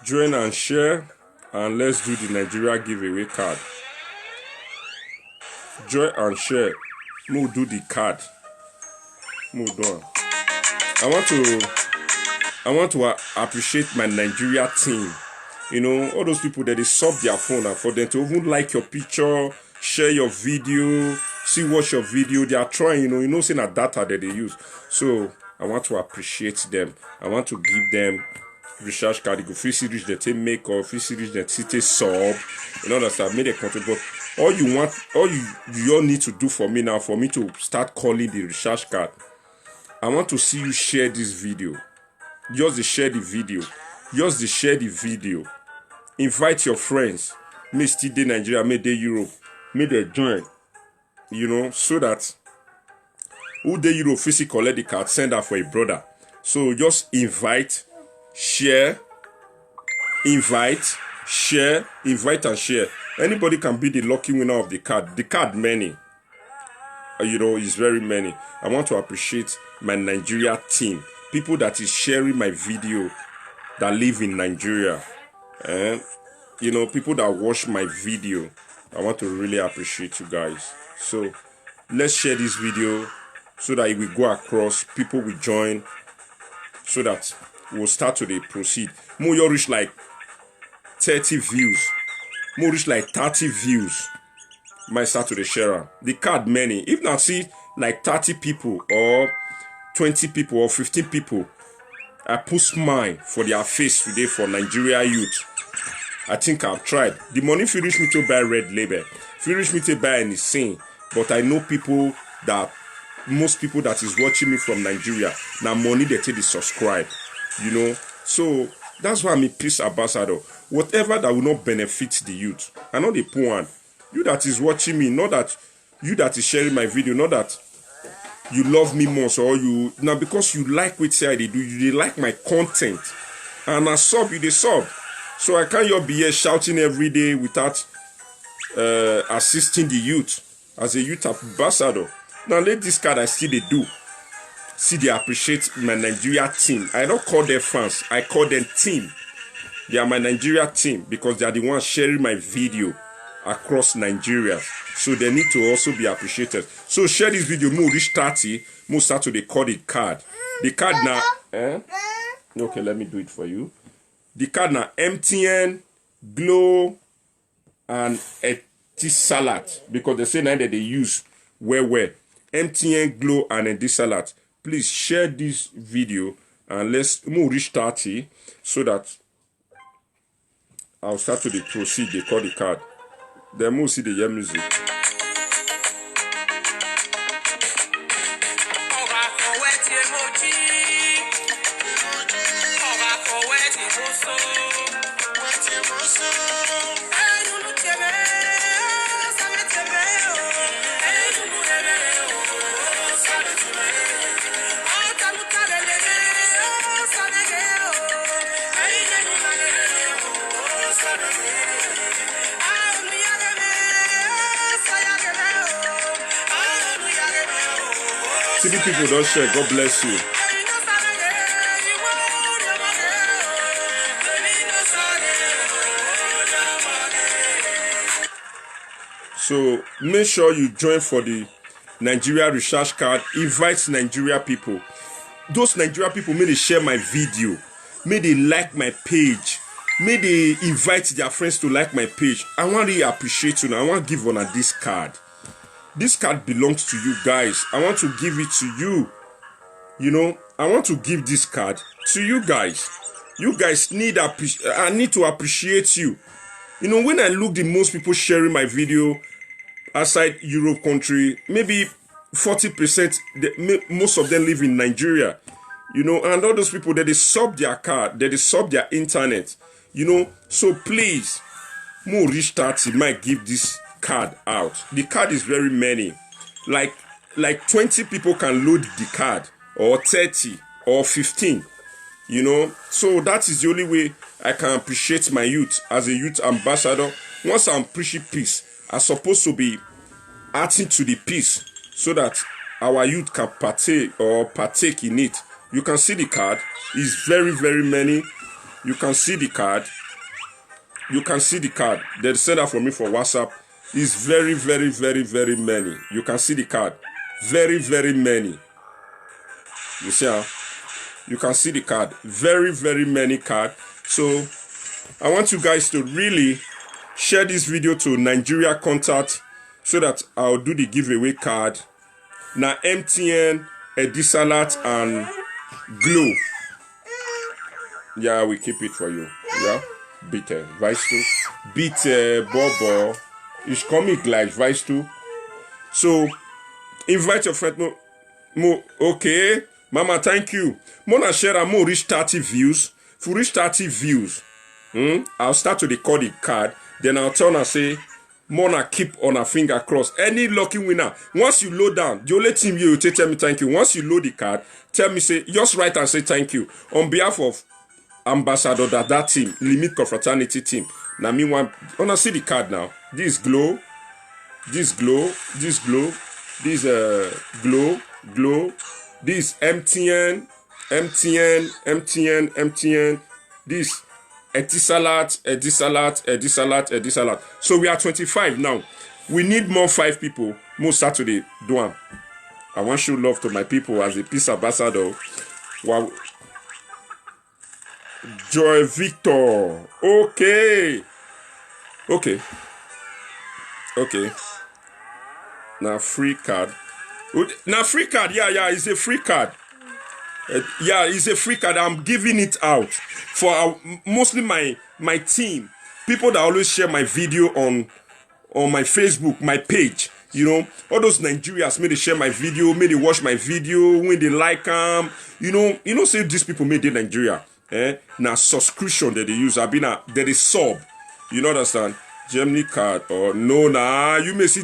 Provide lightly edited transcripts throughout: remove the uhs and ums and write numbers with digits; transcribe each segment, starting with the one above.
Join and share, and let's do the Nigeria giveaway card. Join and share. We'll do the card. Move on. I want to appreciate my Nigeria team. You know, all those people that they sub their phone, and for them to even like your picture, share your video, watch your video. They are trying, you know, saying that data that they use. So I want to appreciate them. I want to give them recharge card. You go free series that they make, or free series that they sub. You understand? Made a content, but all you all need to do for me now, for me to start calling the recharge card, I want to see you share this video. Just share the video. Just share the video. Invite your friends. May still dey Nigeria, may dey Europe, may they join. You know, so that who dey Europe physically collect the card, send that for a brother. So just invite, share, invite, share, invite and share. Anybody can be the lucky winner of the card. The card many. You know, is very many. I want to appreciate my Nigeria team. People that is sharing my video that live in Nigeria. And, you know, people that watch my video. I want to really appreciate you guys. So, let's share this video so that it will go across. People will join so that we'll start to proceed. More you reach like 30 views. More reach like 30 views. Might start to share the card many. If not see like 30 people or 20 people or 15 people, I put smile for their face today for Nigeria youth. I think I've tried. The money if you reach me to buy red label, if you reach me to buy anything, but I know people that most people that is watching me from Nigeria now money they take the subscribe, you know. So that's why I'm a peace ambassador. Whatever that will not benefit the youth, I know the poor one. You that is watching me, not that you that is sharing my video, not that you love me more, so you now because you like what say I do, you like my content, and I sub you, they sub. So I can't be here shouting every day without assisting the youth as a youth ambassador. Now let this card I see they do. See they appreciate my Nigeria team. I don't call them fans, I call them team. They are my Nigeria team because they are the ones sharing my video across Nigeria, so they need to also be appreciated. So share this video. More reach 30, more start to the card. The card now, okay, let me do it for you. The card now MTN, Glo, and Etisalat, because they say now that they use where MTN, Glo, and Etisalat. Please share this video and let's more reach 30 so that I'll start to proceed. They call the card. Then we'll see the year music. See the people don't share. God bless you. So make sure you join for the Nigeria recharge card. Invite Nigeria people. Those Nigeria people, may they share my video. May they like my page. May they invite their friends to like my page. I want to really appreciate you now. I want to give one this card. This card belongs to you guys. I want to give it to you. You know, I want to give this card to you guys. You guys I need to appreciate you. You know, when I look the most people sharing my video outside Europe country, maybe 40%, most of them live in Nigeria. You know, and all those people that they sub their card, that they sub their internet. You know, so please, more reach 30 might give this card out. The card is very many. Like 20 people can load the card, or 30 or 15. You know, so that is the only way I can appreciate my youth as a youth ambassador. Once I'm preaching peace, I'm supposed to be adding to the peace so that our youth can partake in it. You can see the card. It's very, very many. You can see the card. You can see the card. They sent that for me for WhatsApp. It's very, very, very, very many. You can see the card. Very, very many. You see how? You can see the card. Very, very many card. So I want you guys to really share this video to Nigeria contact so that I'll do the giveaway card. Now MTN, Etisalat, and Glo. Yeah, we keep it for you. Yeah. Bitte, weißt du? Bitte, Bobo. Ich komme gleich, weißt du? So, invite your friend. Okay. Mama, thank you. Mona share more reach 30 views. If we reach 30 views, I'll start to record the card. Then I'll turn and say, Mona, keep on a finger crossed. Any lucky winner. Once you load down, the only team you tell me thank you. Once you load the card, tell me, say, just write and say thank you. On behalf of Ambassador that team, Limit Confraternity team. Now, meanwhile, wanna see the card now. This Glo, this Glo, this Glo, this Glo, this MTN, this Etisalat. So we are 25 now. We need more 5 people. More Saturday, do one. I want to show love to my people as a peace ambassador. Wow. Joy Victor. Okay. Now free card. Now free card. Yeah, it's a free card. It's a free card. I'm giving it out for mostly my team. People that always share my video on my Facebook, my page. You know, all those Nigerians may they share my video, may they watch my video, when they like them. You know, say these people made in Nigeria. Now subscription that they use, that they sub. You know, understand? Germany card or no, you may see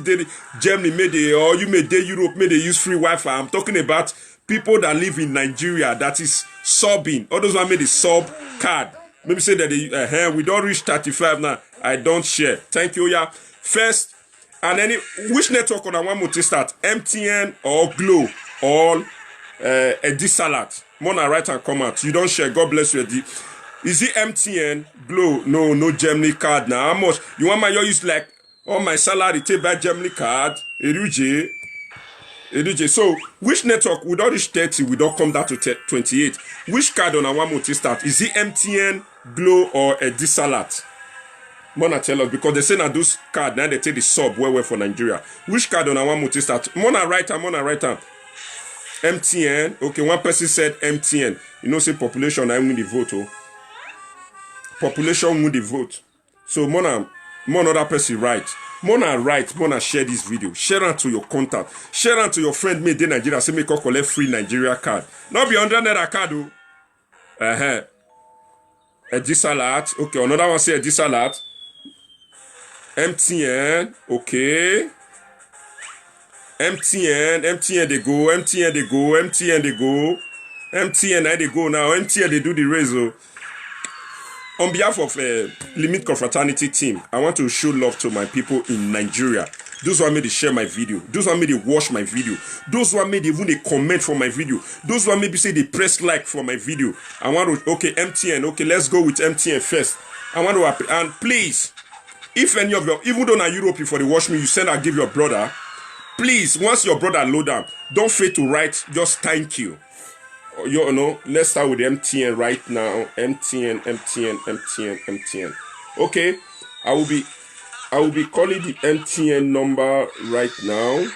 Germany made it, or you may day Europe may they use free Wi-Fi. I'm talking about people that live in Nigeria that is subbing. All those one made the sub card. Maybe say that they, we don't reach 35 now. I don't share. Thank you, yeah. First, and which network on I want to start? MTN or Glo or Etisalat. Mona write and comment. You don't share. God bless you. Is it MTN, Glo? No Germany card now. How much? You want my use like all my salary take back Germany card? Eruje. So which network? We don't reach 30. We don't come down to 28. Which card on I want to start? Is it MTN, Glo or Etisalat? Mona tell us because they say now those card now they take the sub well for Nigeria. Which card on I want to start? Mona write hand. MTN. Okay, one person said MTN. You know, say population I win the vote. Oh. Population win the vote. So Mona other person write. Mona share this video. Share it to your contact. Share it to your friend made in Nigeria. Say make collect free Nigeria card. Not be 100 naira card. Etisalat. Okay, another one say Etisalat. MTN. Okay. MTN they go. MTN they go now. MTN they do the raise. On behalf of Limit Confraternity team, I want to show love to my people in Nigeria. Those who are made to share my video. Those who are made to watch my video. Those who are made even a comment for my video. Those who are maybe say they press like for my video. I want to, okay, MTN. Okay, let's go with MTN first. I want to, and please, if any of your, even though na Europe for the watch me, you send and give your brother. Please, once your brother load down, don't fail to write just thank you. You know, let's start with MTN right now. MTN. Okay, I will be calling the MTN number right now.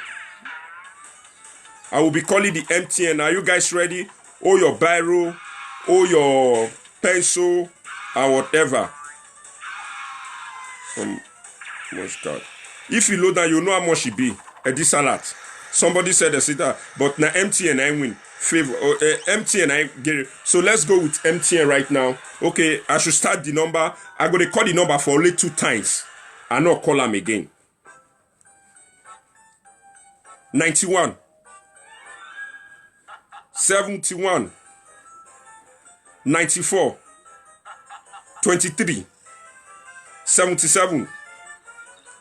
I will be calling the MTN. Are you guys ready? Or your biro, or your pencil, and whatever. If you load down, you know how much it be. This salad. Somebody said a but now MTN I win. Favor MTN I get it. So let's go with MTN right now. Okay, I should start the number. I'm gonna call the number for only 2 times. I not call them again. 91 71 94 23 77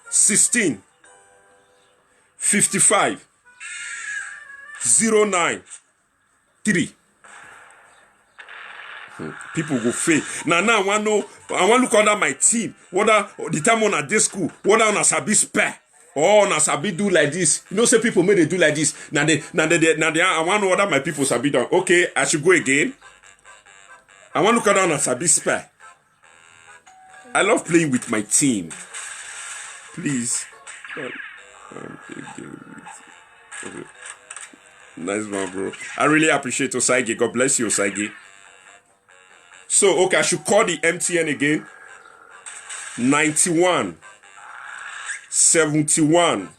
16 55 09 3. People go fail. Now I want to know. I want to look under my team. Whether the time on at this school, whether on a sabi spare or on a sabi do like this. You know, say people may they do like this. Now they. I want to know whether my people sabi done. Okay, I should go again. I want to look at on a sabi spare. I love playing with my team. Please. Nice one, bro. I really appreciate Osage. God bless you, Osage. So, okay, I should call the MTN again. 91 71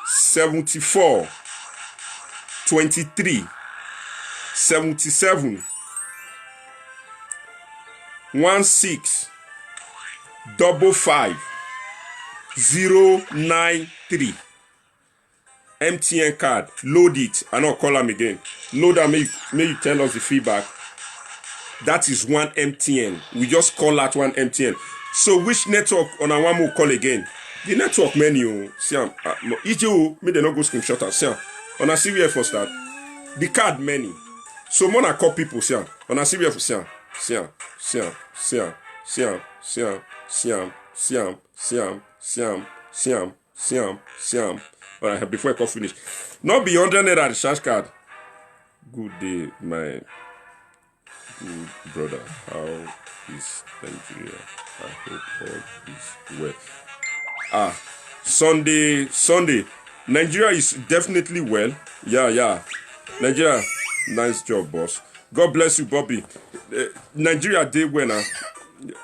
74 23 77 16 55 093. MTN card. Load it. I not call them again. Load them. May you tell us the feedback. That is one MTN. We just call that one MTN. So which network on our one more call again? The network menu. See, you may they not go screenshot us. See, on a CVF for start. The card menu. So when I call people, see, on a CVF for Siam. Alright, before I can finish. Not be 100 naira the charge card. Good day, my good brother. How is Nigeria? I hope all is well. Sunday. Nigeria is definitely well. Yeah. Nigeria, nice job, boss. God bless you, Bobby. Nigeria day winner.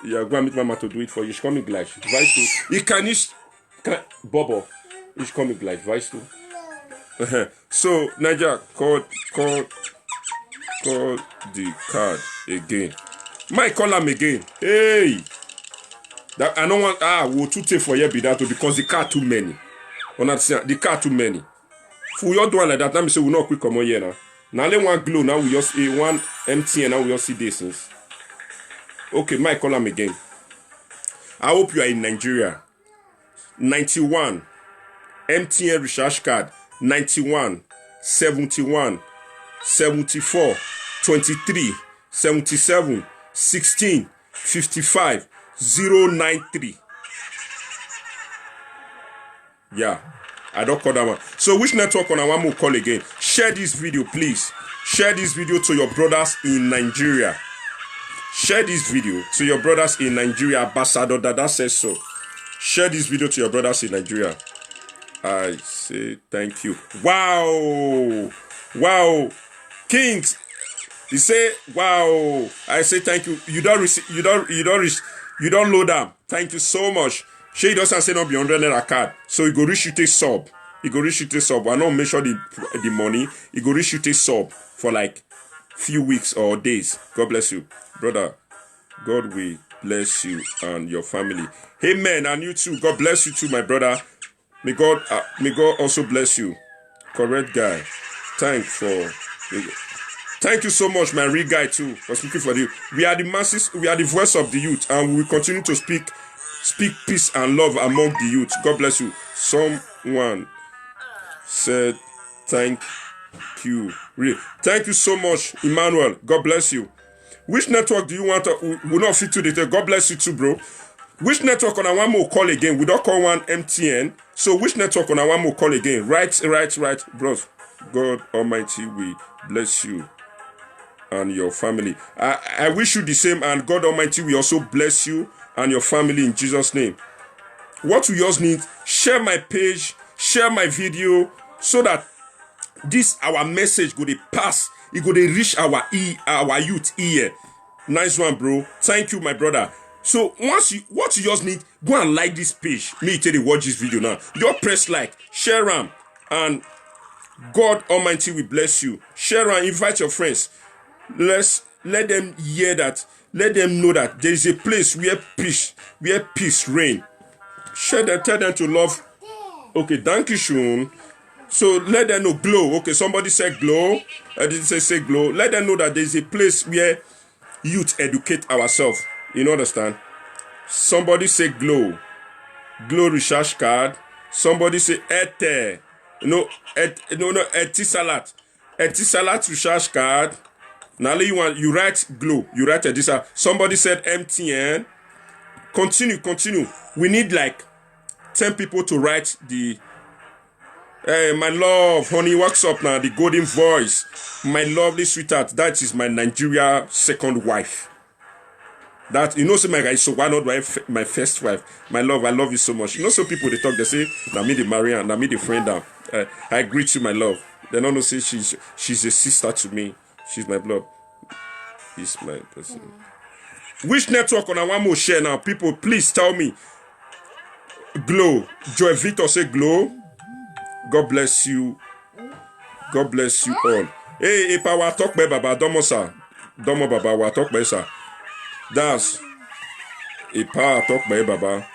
Yeah, go and meet mama to do it for you. She's coming live. Vice to. You can Bobo. He's coming live. Vice to. So Nigeria, call the card again. Might call him again. Hey, that I don't want. We'll too take for you be that because the card too many. The card too many. For your doing like that, let me say we not quick come on here now. Now let one glow. Now we just one MTN. Now we just see this things. Okay, Mike, call him again. I hope you are in Nigeria. 91 MTN recharge card. 91 71 74 23 77 16 55 093. Yeah, I don't call that one. So which network on our one more call again? Share this video, please. Share this video to your brothers in Nigeria. Share this video to your brothers in Nigeria. Ambassador Dada says so. Share this video to your brothers in Nigeria. I say thank you. Wow. Kings. He say wow. I say thank you. You don't load them. Thank you so much. She doesn't say not be 100 naira card. So you go reach you take sub. I don't make sure the money. You go reach you take sub for like few weeks or days. God bless you, brother. God will bless you and your family. Amen. And you too. God bless you too, my brother. May God also bless you. Correct guy. Thank you so much, my real guy too, for speaking for you. We are the masses. We are the voice of the youth, and we will continue to speak peace and love among the youth. God bless you. Someone said thank you. Really. Thank you so much, Emmanuel. God bless you. Which network do you want to will not fit to the God bless you too, bro. Which network on our one more call again? We don't call one MTN. So which network on our one more call again? Right, bros. God Almighty will bless you and your family. I wish you the same, and God Almighty will also bless you and your family in Jesus' name. What we just need, share my page, share my video, so that this our message go dey pass, it go dey reach our youth ear. Nice one, bro. Thank you, my brother. So what you just need, go and like this page. Me tell you watch this video now. Just press like, share them, and God Almighty will bless you. Share and invite your friends. Let them hear that. Let them know that there is a place where peace reign. Share them, tell them to love. Okay, thank you, Shun. So let them know glow. Okay, somebody said glow. I didn't say glow. Let them know that there is a place where youth educate ourselves. You understand? Somebody say glow. Glow recharge card. Somebody say Ete. Etisalat. Etisalat recharge card. Now you write glow. You write Etisalat. Somebody said MTN. Continue. We need like 10 people to write the my love, honey, what's up now? The golden voice. My lovely sweetheart. That is my Nigeria second wife. That, say my guy, so why not my first wife? My love, I love you so much. Some people they talk, they say, now me the Marian, now me the friend down. I greet you, my love. They don't know say she's a sister to me. She's my blood. He's my person. Which network on I want more share now? People, please tell me. Glow. Joy Victor say glow. God bless you. God bless you all. Hey, Epa, wa talk by Baba. Domo sa. Domo Baba, wa talk by sa. That's Epa, talk by Baba.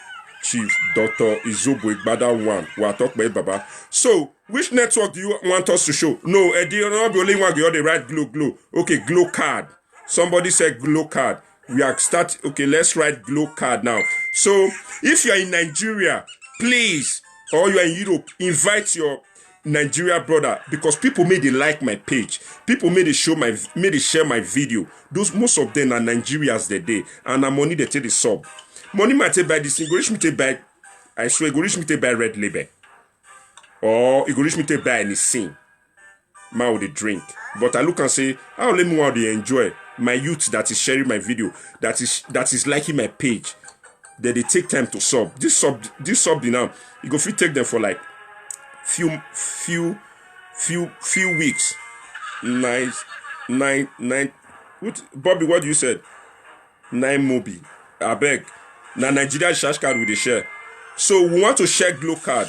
Chief Dr. Izobo Igbada 1. Wa talk by Baba. So, which network do you want us to show? No, the only one you the right glow. Okay, glow card. Somebody said glow card. We are start. Okay, let's write glow card now. So, if you are in Nigeria, please, or you are in Europe, invite your Nigeria brother, because people may they like my page. People may they share my video. Most of them are Nigerians that day, and I'm money they take the sub. Money might take by this thing. Go reach me take by. I swear, go reach me take by Red Label, or it go reach me take by anything. Man, they drink. But I look and say, how let me want to enjoy my youth that is sharing my video, that is liking my page. That they take time to sub. This sub now, you go fit take them for like few weeks. Nine. Bobby, what you said? 9 Mobi. I beg. Now Nigeria Shash card with the share. So we want to share glow card.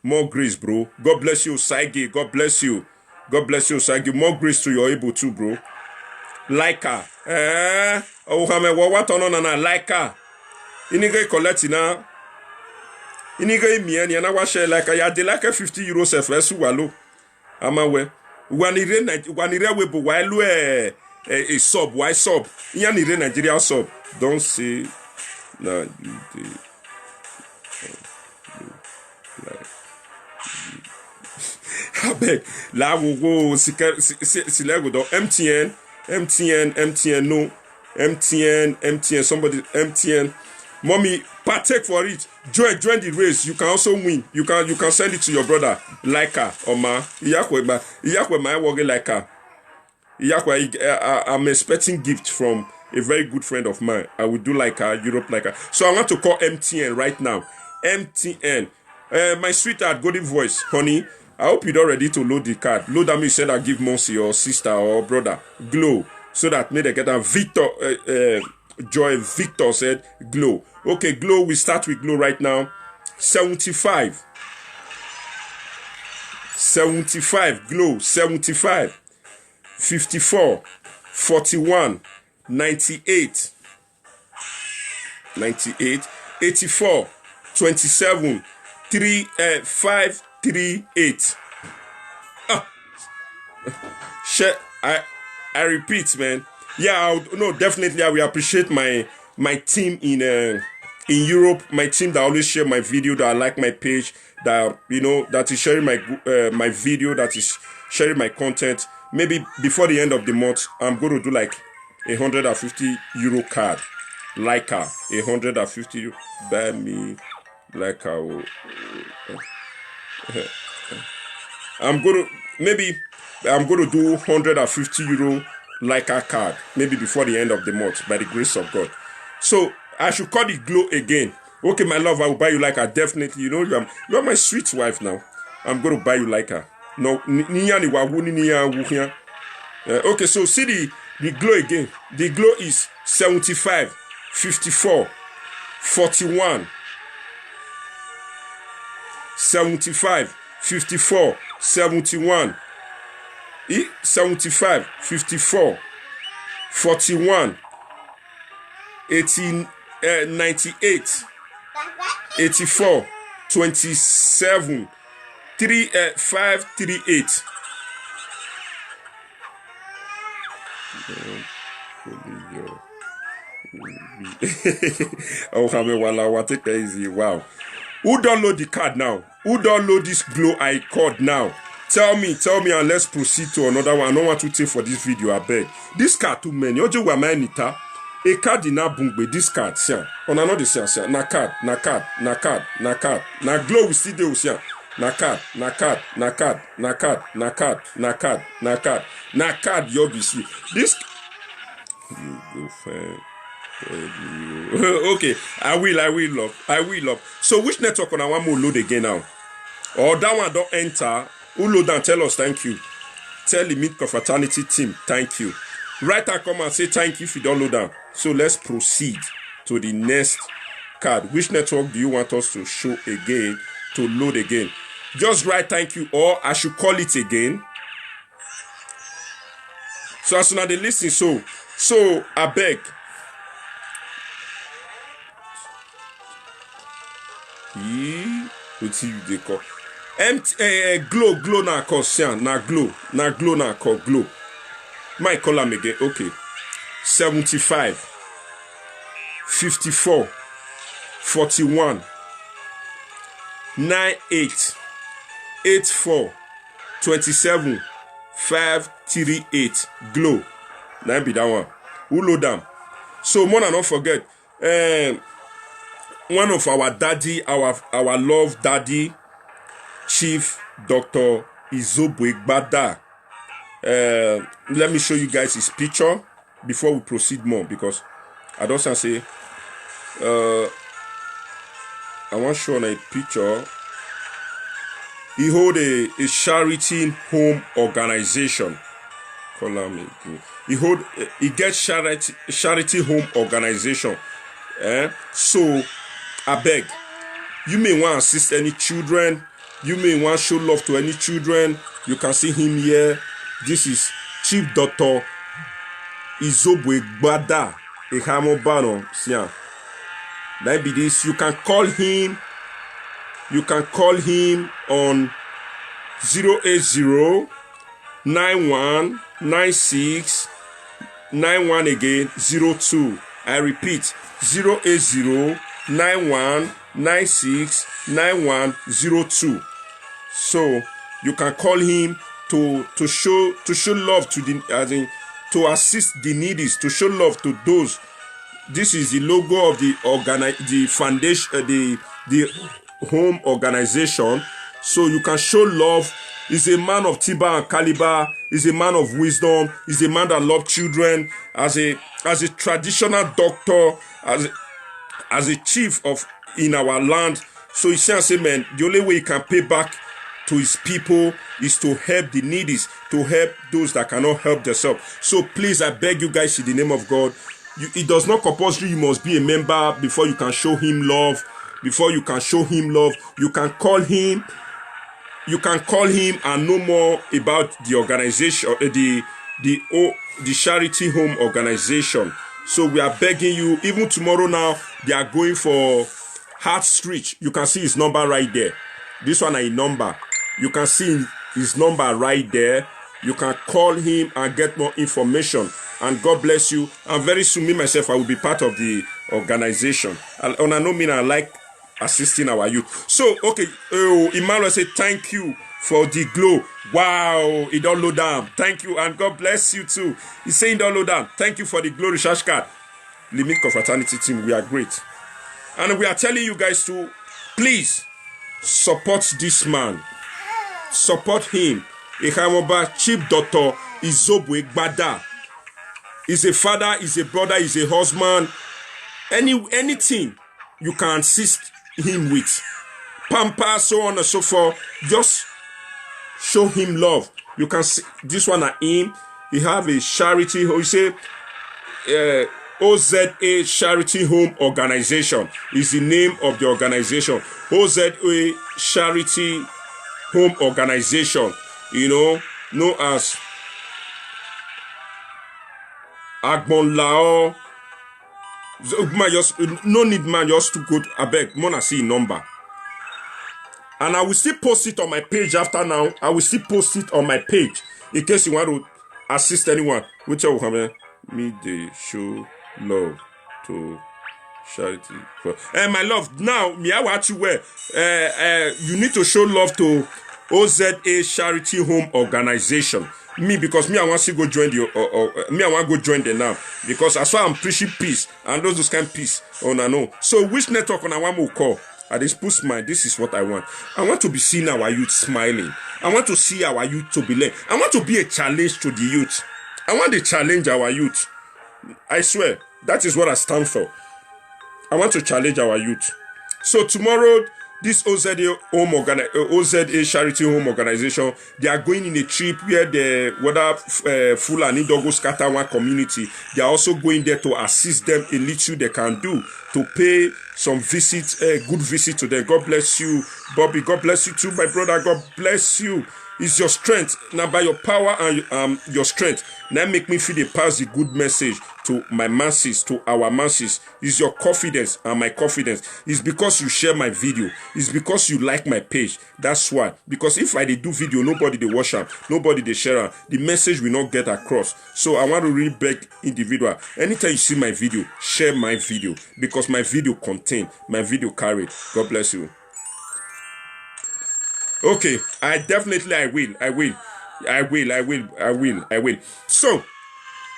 More grace, bro. God bless you, Saigi. God bless you. God bless you, Saigi. More grace to your able too, bro. Laika. What on Laika. Iniga collect na. Iniga miani na wa share Laika. Ya de like 50 euros FS walo. Amawe. Wanire webo wailu a sub. Why sub? Yanire Nigeria sub. Don't say na you abeg la wo silego do MTN no MTN somebody MTN mommy partake for it, join the race. You can also win. You can send it to your brother Laika or ma iyakwe my working Laika iyakwe. I'm expecting gift from a very good friend of mine. I will do Laika, Europe Laika. So I want to call MTN right now. MTN. My sweetheart, golden voice, honey. I hope you're ready to load the card. Load that me said I give Monsi or sister or brother glow, so that may they get a Victor. Joy Victor said glow. Okay, glow. We start with glow right now. 75 glow. 75 54 41 98 84 27 538. I repeat, man. Yeah, no, definitely I will appreciate my team in Europe, my team that always share my video, that like my page, that that is sharing my video, that is sharing my content. Maybe before the end of the month, I'm going to do like 150 euro card, Laika, 150 euro. Buy me Laika. I'm going to do 150 euro Laika card, maybe before the end of the month, by the grace of God. So I should call it glow again. Okay, my love, I will buy you Laika. Definitely, you are my sweet wife now. I'm going to buy you Laika. No, niya ni wawu ni niya wu here. Okay, so see the glow again. The glow is 75, 54, 41, 75, 54, 71, 75, 54, 41, 18, 98, 84, 27, 538. Oh, Hamewala, take it easy. Wow. Who download the card now? Who download this glow eye card now? Tell me, and let's proceed to another one. I don't want to take for this video, I beg. This card too many. Ojo wa manita. A card in a bungbe. This card, sian. On another sian. Na card, na card, na card, na card. Na glow we see the sian. Na card, na card, na card, na card, na card, na card, na card, na card. You be see this. You go fine. Okay, I will love. So which network on I want more load again now? Or that one don't enter. Who load and tell us thank you. Tell the Meet Confraternity team thank you. Write and come and say thank you if you don't load down. So let's proceed to the next card. Which network do you want us to show again, to load again? Just write thank you, or I should call it again. So as soon as they listen, so I beg. What you they call? Glow na call sian na glow na call glow. My column again. Okay. 75, 54, 41, 98, 84, 27, 538. Glow. Now be that one. Who load them? So more than not forget. One of our daddy, our love daddy, Chief Dr. Izobwe Gbada. Let me show you guys his picture before we proceed more, because I don't say I want to show a picture. He hold a charity home organization. He gets charity home organization. So I beg, you may want to assist any children. You may want to show love to any children. You can see him here. This is Chief Dr. Izobwe Gbada. Ehamobano. That be this. You can call him. You can call him on 080 9196 91 again 02. I repeat, 080 9196 9102. So you can call him to show love to the, as in, to assist the needy, to show love to those. This is the logo of the foundation, the home organization. So you can show love. He's a man of Tiba and caliber. He's a man of wisdom. He's a man that loves children. As a traditional doctor, as a chief of in our land. So he says, man, the only way he can pay back to his people is to help the needy, to help those that cannot help themselves. So please, I beg you guys in the name of God, it does not compulsory you must be a member before you can show him love. Before you can show him love, you can call him. You can call him and know more about the organization, the charity home organization. So we are begging you, even tomorrow now, they are going for Hart Street. You can see his number right there. This one is a number. You can see his number right there. You can call him and get more information. And God bless you. And very soon, me myself, I will be part of the organization. And I know me, I like assisting our youth. So, okay, Emmanuel said thank you for the glow. Wow, it don't load down. Thank you, and God bless you too. He's saying don't load down. Thank you for the glow recharge card. Limit Confraternity team, we are great. And we are telling you guys to please support this man. Support him. Ehamoba Chief Dr. Izobwe Gbada. He's a father, he's a brother, he's a husband. Anything you can assist him with. Pamper, so on and so forth. Just show him love. You can see this one at him. He have a charity. You say OZA Charity Home Organization is the name of the organization. OZA Charity Home Organization, you know, known as Agbonlao. No need man just to go to abeg mona see number. And I will still post it on my page after now. I will still post it on my page in case you want to assist anyone. Which will come me they show love to charity. My love, now me I want you where you need to show love to OZA Charity Home Organization. Me because me I want to go join the me I want to go join them now because as far I'm preaching peace and those kind of peace on I know. So which network on I want to call? I just put smile. This is what I want. I want to be seeing our youth smiling. I want to see our youth to be led. I want to be a challenge to the youth. I want to challenge our youth. I swear, that is what I stand for. I want to challenge our youth. So tomorrow, this OZA Charity Home Organization, they are going in a trip where the Fulani Dogo scatter one community. They are also going there to assist them a little they can do to pay some visit, good visit to them. God bless you, Bobby. God bless you too, my brother. God bless you. It's your strength. Now by your power and your strength, now make me feel they pass the good message to my masses, to our masses. It's your confidence and my confidence. It's because you share my video. It's because you like my page. That's why. Because if I do video, nobody they watch them, nobody they share them, the message will not get across. So I want to really beg individual. Anytime you see my video, share my video. Because my video contain, my video carry. God bless you. Okay, I will. So,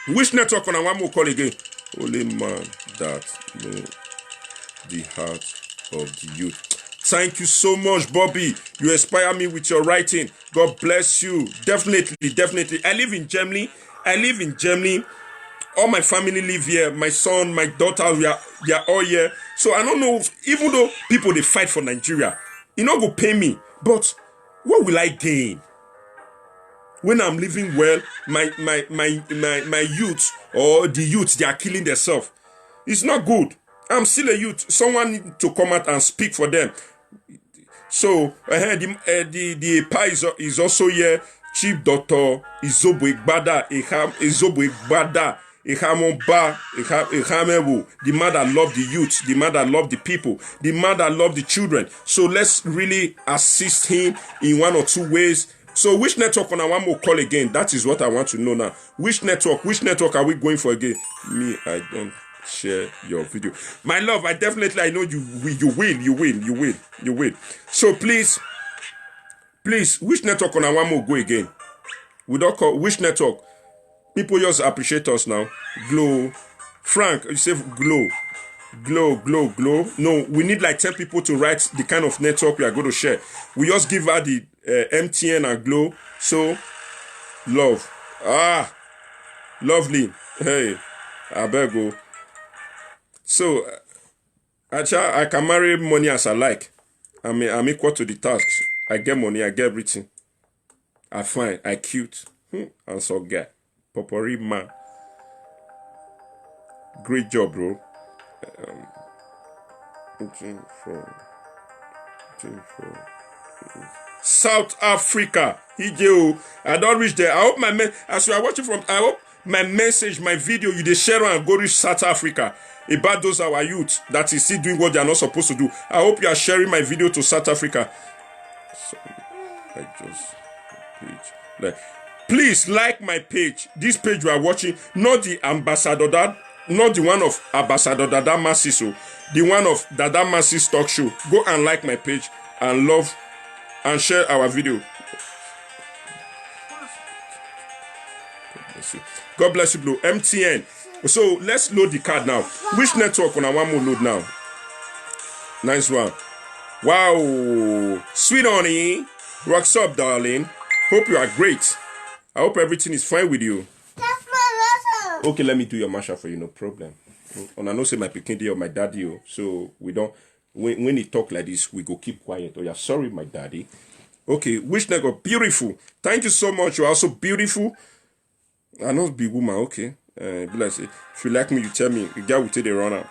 which network on I want more call again? Only man that know the heart of the youth. Thank you so much, Bobby. You inspire me with your writing. God bless you. Definitely. I live in Germany. All my family live here. My son, my daughter, they are all here. So I don't know, even though people they fight for Nigeria, you not go pay me. But what will I gain when I'm living well? My youth or the youth they are killing themselves. It's not good. I'm still a youth. Someone need to come out and speak for them. So the PA is also here. Chief Doctor Izobo Igbada the man that love the youth, the man that love the people, the man that love the children. So let's really assist him in one or two ways. So which network on I want to call again? That is what I want to know now. Which network are we going for again? Me, I don't share your video. My love, I know you will. So please, which network on I want to go again? We don't call which network? People just appreciate us now. Glow. Frank, you say glow. No, we need like 10 people to write the kind of network we are going to share. We just give her the MTN and glow. So, love. Lovely. Hey, I better go. So, I can marry money as I like. I'm equal to the tasks. I get money, I get everything. I fine, I cute. I'm so guy. Popori man. Great job, bro. South Africa. I don't reach there. I hope as you are watching from, I hope my message, my video, you dey share and go reach South Africa about those our youth that is still doing what they are not supposed to do. I hope you are sharing my video to South Africa. So, I just page. Please like my page. This page you are watching, not the ambassador that, not the one of Ambassador Dada Masiso, the one of Dada Masis talk show. Go and like my page and love and share our video. God bless you, Blue. MTN. So let's load the card now. Which network on I want to load now? Nice one. Wow. Sweet honey. What's up, darling? Hope you are great. I hope everything is fine with you. That's my letter. Okay, let me do your mashup for you, no problem. And I know say my pikin or my daddy, so we don't. When he talk like this, we go keep quiet. Oh yeah, sorry, my daddy. Okay, which network? Beautiful. Thank you so much. You're also beautiful. I not be woman. Okay. Bless it. If you like me, you tell me. The guy will take the runner.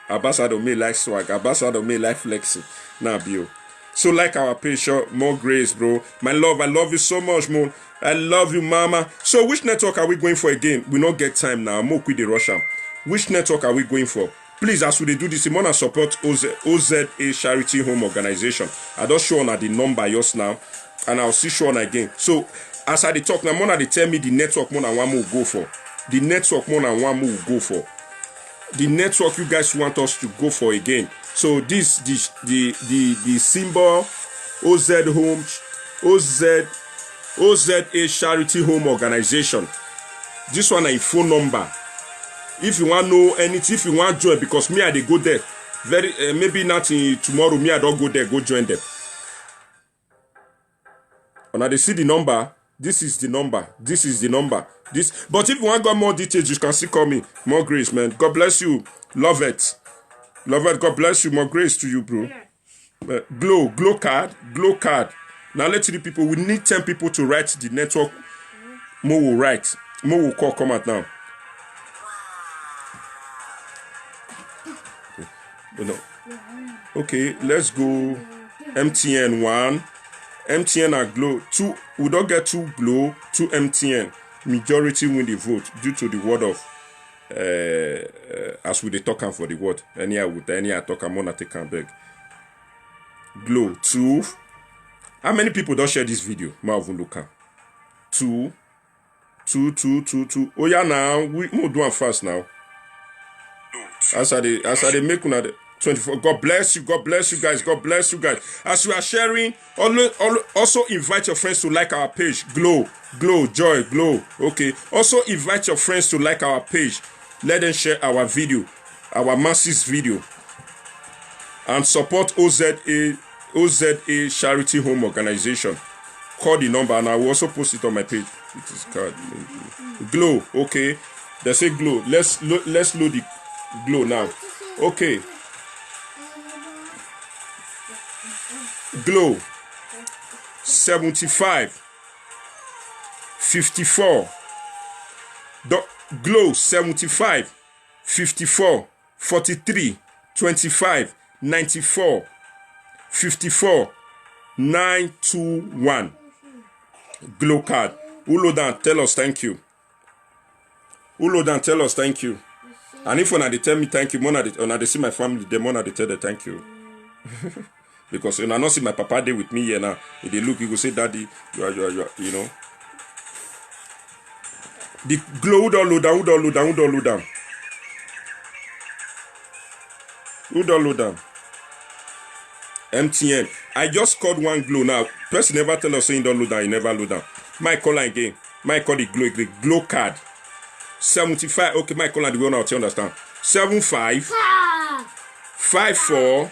Ambassador may like swag. Ambassador may like flexing. Nah, Bio. So like our page, sure, more grace, bro. My love, I love you so much, man. I love you, mama. So which network are we going for again? We not get time now. More quick the Russian. Which network are we going for? Please, as we do this, you want to support OZA Charity Home Organization. I don't show on the number just now, and I'll see show on again. So as I talk now, Mona they tell me the network Mona one will go for. The network Mona one will go for. The network you guys want us to go for again. So this the symbol OZA Charity Home Organization. This one is a phone number. If you want to know anything, if you want to join, because me I dey go there. Maybe not tomorrow. Me I don't go there. Go join them. And now they see the number. This is the number. This is the number. This. But if you want got more details, you can still call me. More grace, man. God bless you. Love it. Love it. God bless you. More grace to you, bro. Glow card. Now let's see the people. We need 10 people to write the network. Mo will write. Mo will call. Come out now. No. Okay, let's go. MTN 1. MTN and Glow 2. We don't get 2 Glow, 2 MTN. Majority win the vote due to the word of as we dey talk for the word. Any I talk, I'm gonna take and beg. Glow 2. How many people don't share this video? Marvin Luka. 2. Oh yeah, now we move doing fast now. As I dey make una 24. God bless you guys. God bless you guys. As you are sharing, also invite your friends to like our page. Glow, joy, glow. Okay. Also invite your friends to like our page. Let them share our video, our masses video, and support OZA Charity Home Organization. Call the number, and I will also post it on my page. It is called Glow. Okay. They say Glow. Let's load the Glow now. Okay. Glow 75 54 Glow 75 54 43 25 94 54 921 Glow card. Ulodan, tell us thank you. Ulodan, tell us thank you. And if when they tell me thank you, when they see my family, they tell them thank you. Because when I not see my papa there with me here now, if they look, he will say, Daddy, you are, you know. The Glow, who don't load down. MTN. I just called one Glow now. Person never tell us saying don't load down, he never load down. My call again. My call the Glow card. 75. Okay, my call the one out, you understand. 75 54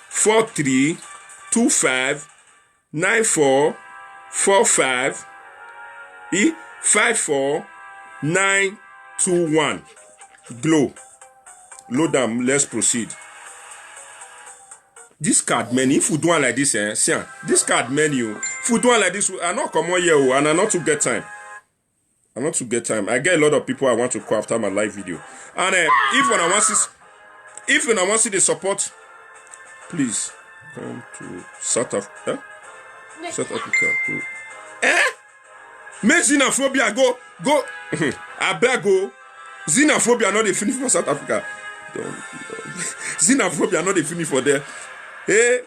43 25 94 45 54 921 Glow. Load them. Let's proceed. This card menu, if we do one like this, see, this card menu, if we do one like this, I not come on here, and I not to get time. I get a lot of people I want to call after my live video. And if when I want to see the support, please come to South Africa. South Africa. Make xenophobia go. I beg go. Xenophobia not the finish for South Africa. Xenophobia not the finish for there. Hey.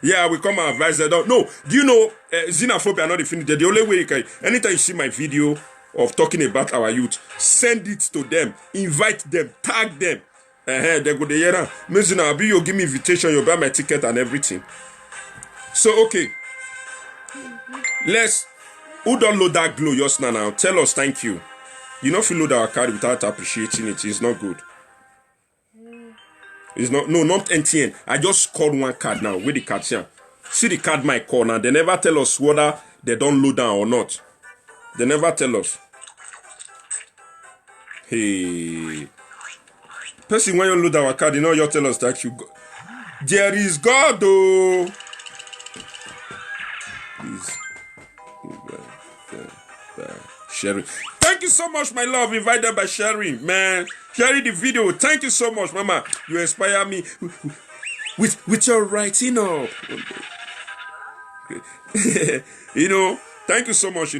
Yeah, we come and advise them. No, do you know xenophobia not the finish? The only way you can, anytime you see my video of talking about our youth, send it to them, invite them, tag them. They go there. Maybe you give me invitation, you buy my ticket and everything. So okay, who don't load that Glow just now? Tell us thank you. You know if you load our card without appreciating it, it's not good. It's not MTN. I just called one card now with the card here. See the card my call now. They never tell us whether they don't load down or not. They never tell us. Hey. Person when you load our card, you know you tell us that you There is God, oh. Please. Sharing. Thank you so much, my love. Invited by sharing, man. Sharing the video. Thank you so much, Mama. You inspire me with your writing up. Thank you so much,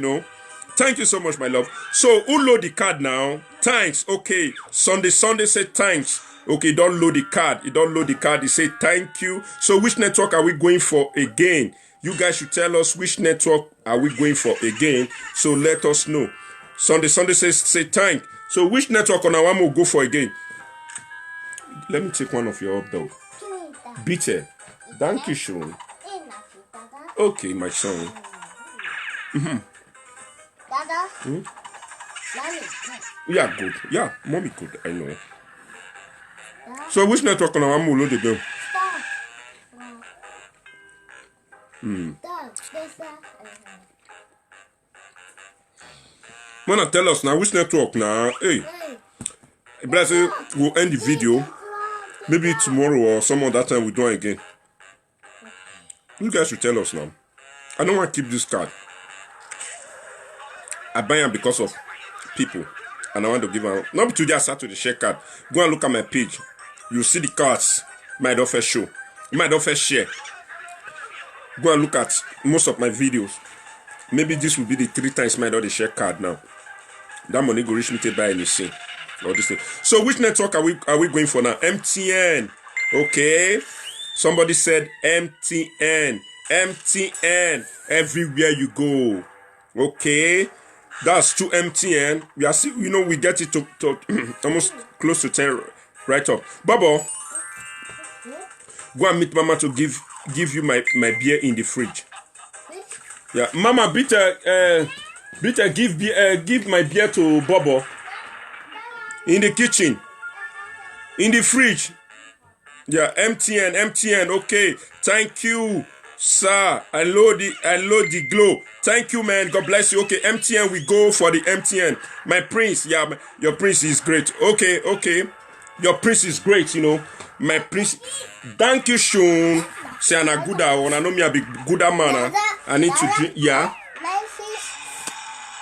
Thank you so much, my love. So, who load the card now? Thanks. Okay. Sunday say thanks. Okay, don't load the card. You don't load the card. You say thank you. So, which network are we going for again? You guys should tell us which network are we going for again. So, let us know. Sunday say thank. So, which network on our will go for again? Let me take one of your up, though. Bitte. Thank you, Sean. Okay, my son. Mm-hmm. Dada? Hmm? Mommy. Yeah, good. Yeah, mommy good. I know. So which network on our will load the bill? Wanna tell us now which network now? Hey. Bless you. We'll end the video. Maybe tomorrow or some other time we'll do it again. You guys should tell us now. I don't want to keep this card. I buy them because of people. And I want to give them. Not today I start to the share card. Go and look at my page. You'll see the cards. My offer show. My offer share. Go and look at most of my videos. Maybe this will be the 3 times my the share card now. That money go reach me to buy anything. Or this thing. So which network are we going for now? MTN. Okay. Somebody said MTN. MTN. Everywhere you go. Okay. That's 2 MTN. We are still, we get it to almost close to 10 right up. Babo, go and meet Mama to give you my beer in the fridge. Yeah, Mama, bitte give my beer to Bobo in the kitchen, in the fridge. Yeah, MTN. Okay, thank you, sir. I load the glow. Thank you, man. God bless you. Okay, MTN. We go for the MTN. My prince. Yeah, your prince is great. Okay. Your prince is great. My prince. Thank you, Sean. Say I'm a good one. I know me a big good man. I need to drink. Yeah.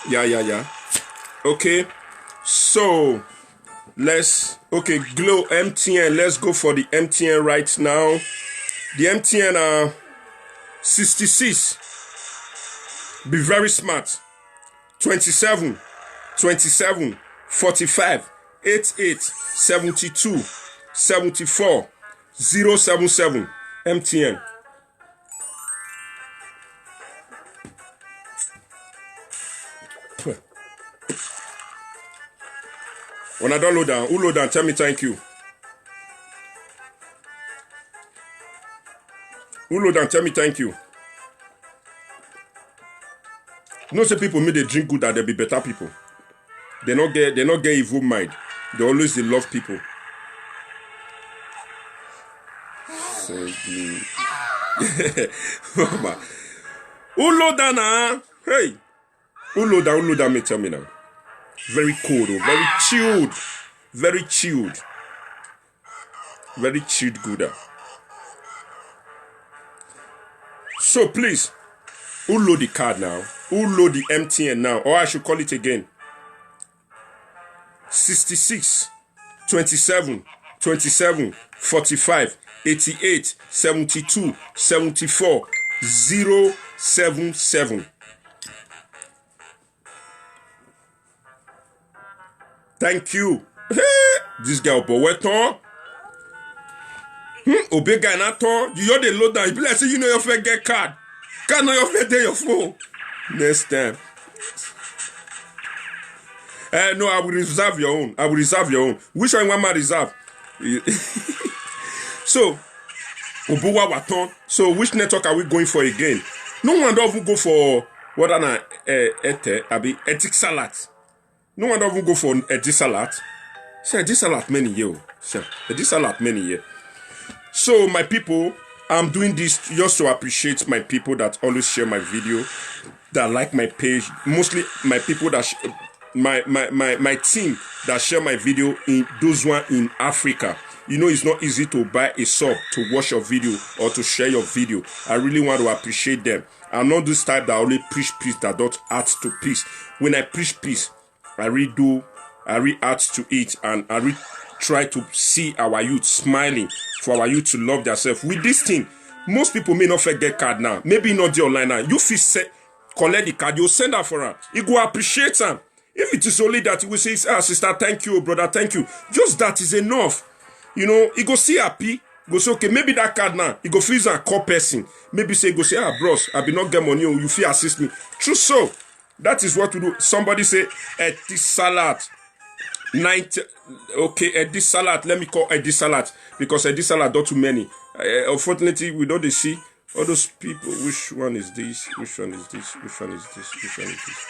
Yeah. Okay. So okay, glow MTN. Let's go for the MTN right now. The MTN are 66. Be very smart. 27, 45, 88, 72, 74, 077. MTN. When I don't load down, who load down? Tell me thank you. Who load down? Tell me thank you. Say people make they drink good and they be better people. They not get evil mind. They always love people. Mama. Who load down now? Hey. Who load down me tell me now. Very cold, very chilled. Very chilled. Very chilled good. So please, who load the card now? Who load the MTN now? Or I should call it again. 66, 27, 45, 88, 72, 74, 077. Thank you. This guy Boweton. Obega Nato. You the load down. You be like, say, your friend get card. Card not your friend your phone. Next time. No, I will reserve your own. Which one Mama reserve? So, Obuwa Waton. So, which network are we going for again? No one don't go for what an Etic Salad. No one don't go for Etic Salad. Say Etic Salad many years. Etic Salad many years. So, my people, I'm doing this just to appreciate my people that always share my video, that like my page. Mostly my people that my team that share my video, in those one in Africa. You know it's not easy to buy a sub to watch your video or to share your video. I really want to appreciate them. I'm not this type that only preach peace that don't add to peace. When I preach peace, I really add to it, and I really try to see our youth smiling, for our youth to love themselves. With this thing, most people may not forget card now. Maybe not the online now. You feel set, collect the card, you send that for her. You go appreciate them. If it is only that, you will say, ah, sister, thank you, brother, thank you. Just that is enough. You know, you go see happy. Go say, okay, maybe that card now, you go feel a call person. Maybe say, go say, ah, bros, I be not get money, you feel assist me. True so. That is what we do. Somebody say, Etisalat. 90. Okay, Etisalat. Let me call Etisalat. Because Etisalat not too many. Unfortunately, we don't see all those people. Which one is this? Which one is this? Which one is this? Which one is this?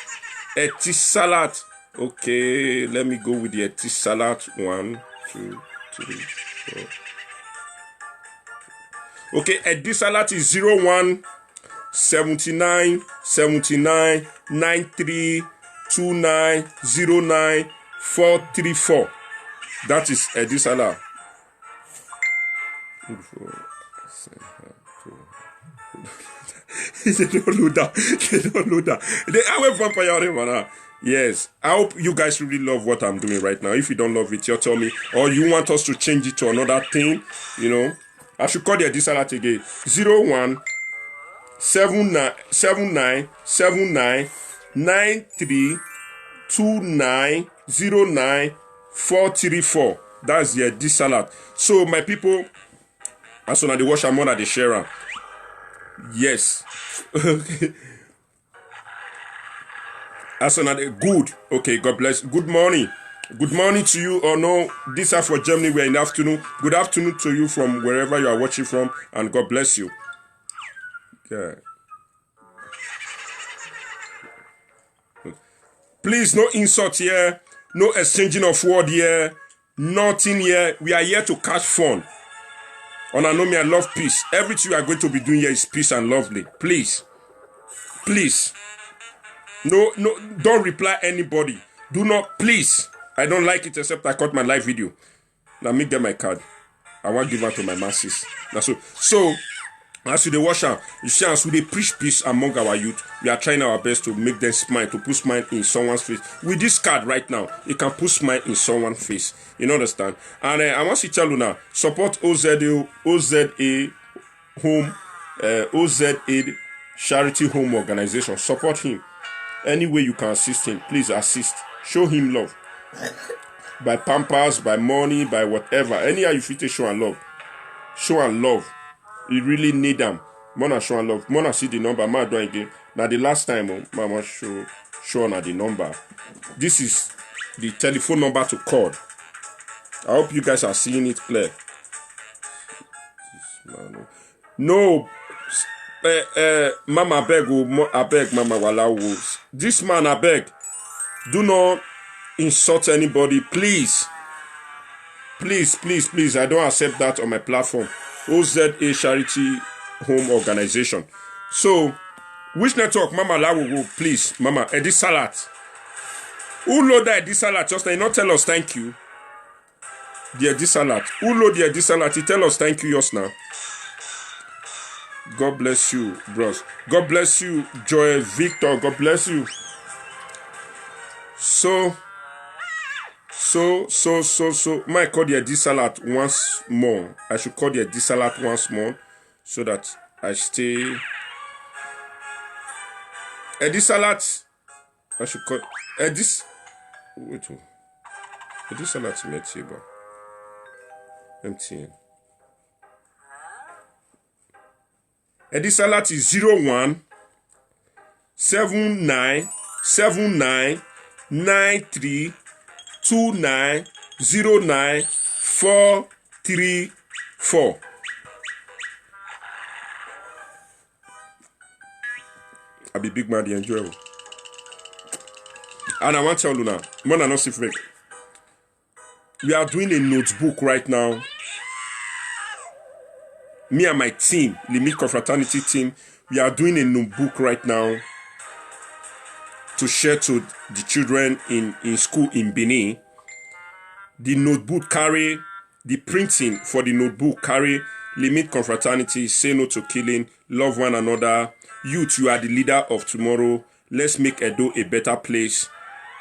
Etisalat. Okay, let me go with the Etisalat. 1, 2, 3, 4. Okay, Etisalat is 01 79 79 93 29 09 434. That is Etisalat. They don't load that. They don't load that. I went vampire man. Yes, I hope you guys really love what I'm doing right now. If you don't love it, you tell me, or you want us to change it to another thing. You know, I should call the Etisalat again. 01 79 79 79 93 29 09 434. That's the Etisalat. So my people, as soon as they watch I'm on the share. Yes. As soon as they good. Okay, God bless. Good morning. Good morning to you. Or no, this are for Germany. We're in the afternoon. Good afternoon to you from wherever you are watching from, and God bless you. Yeah. Please, no insult here, no exchanging of word here, nothing here. We are here to catch fun. And I know me, I love peace. Everything we are going to be doing here is peace and lovely. Please. Please. No, don't reply anybody. Do not, please. I don't like it except I cut my live video. Now me get my card. I want to give it to my masses. Now so as we watch out, you see as we preach peace among our youth, we are trying our best to make them smile, to put smile in someone's face. With this card right now, it can put smile in someone's face. You understand? And I want to tell you now, support OZA Home, OZA Charity Home Organization. Support him. Any way you can assist him, please assist. Show him love. By pampers, by money, by whatever. Anyhow you feel to show and love. Show and love. You really need them. Mona show and love. Mona see the number. Ma do again. Now the last time, Mama show on the number. This is the telephone number to call. I hope you guys are seeing it clear. No, Mama beg, I beg, Mama wala. This man, I beg. Do not insult anybody, please. Please, please, please. I don't accept that on my platform. OZA Charity Home Organization. So, which network, Mama Lawo, please, Mama, Etisalat. Who load that Etisalat? Just not tell us thank you. The Etisalat. Who load the Etisalat? He tell us thank you just now. God bless you, bros. God bless you, Joy Victor. God bless you. So. Might call the Etisalat once more. I should call the Etisalat once more so that I stay. Etisalat. I should call Edis. Wait. Etisalat Metiba. MTN. Etisalat is 01 79 79 93 29 09 434. I be big man, the enjoyable. And I want to tell you now, man, I'm not safe. We are doing a notebook right now. Me and my team, Limit Confraternity team, we are doing a notebook right now to share to the children in school in Benin. The notebook carry The printing for the notebook carry limit confraternity, say no to killing, love one another. Youth, you are the leader of tomorrow. Let's make Edo a better place.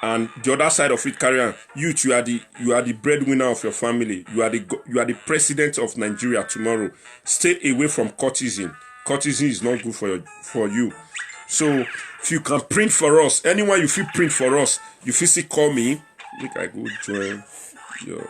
And the other side of it, carry on. Youth, you are the breadwinner of your family. You are the president of Nigeria tomorrow. Stay away from courtesan. Courtesan is not good for you. So if you can print for us, anyone you feel print for us, you feel call me. Make I go join your.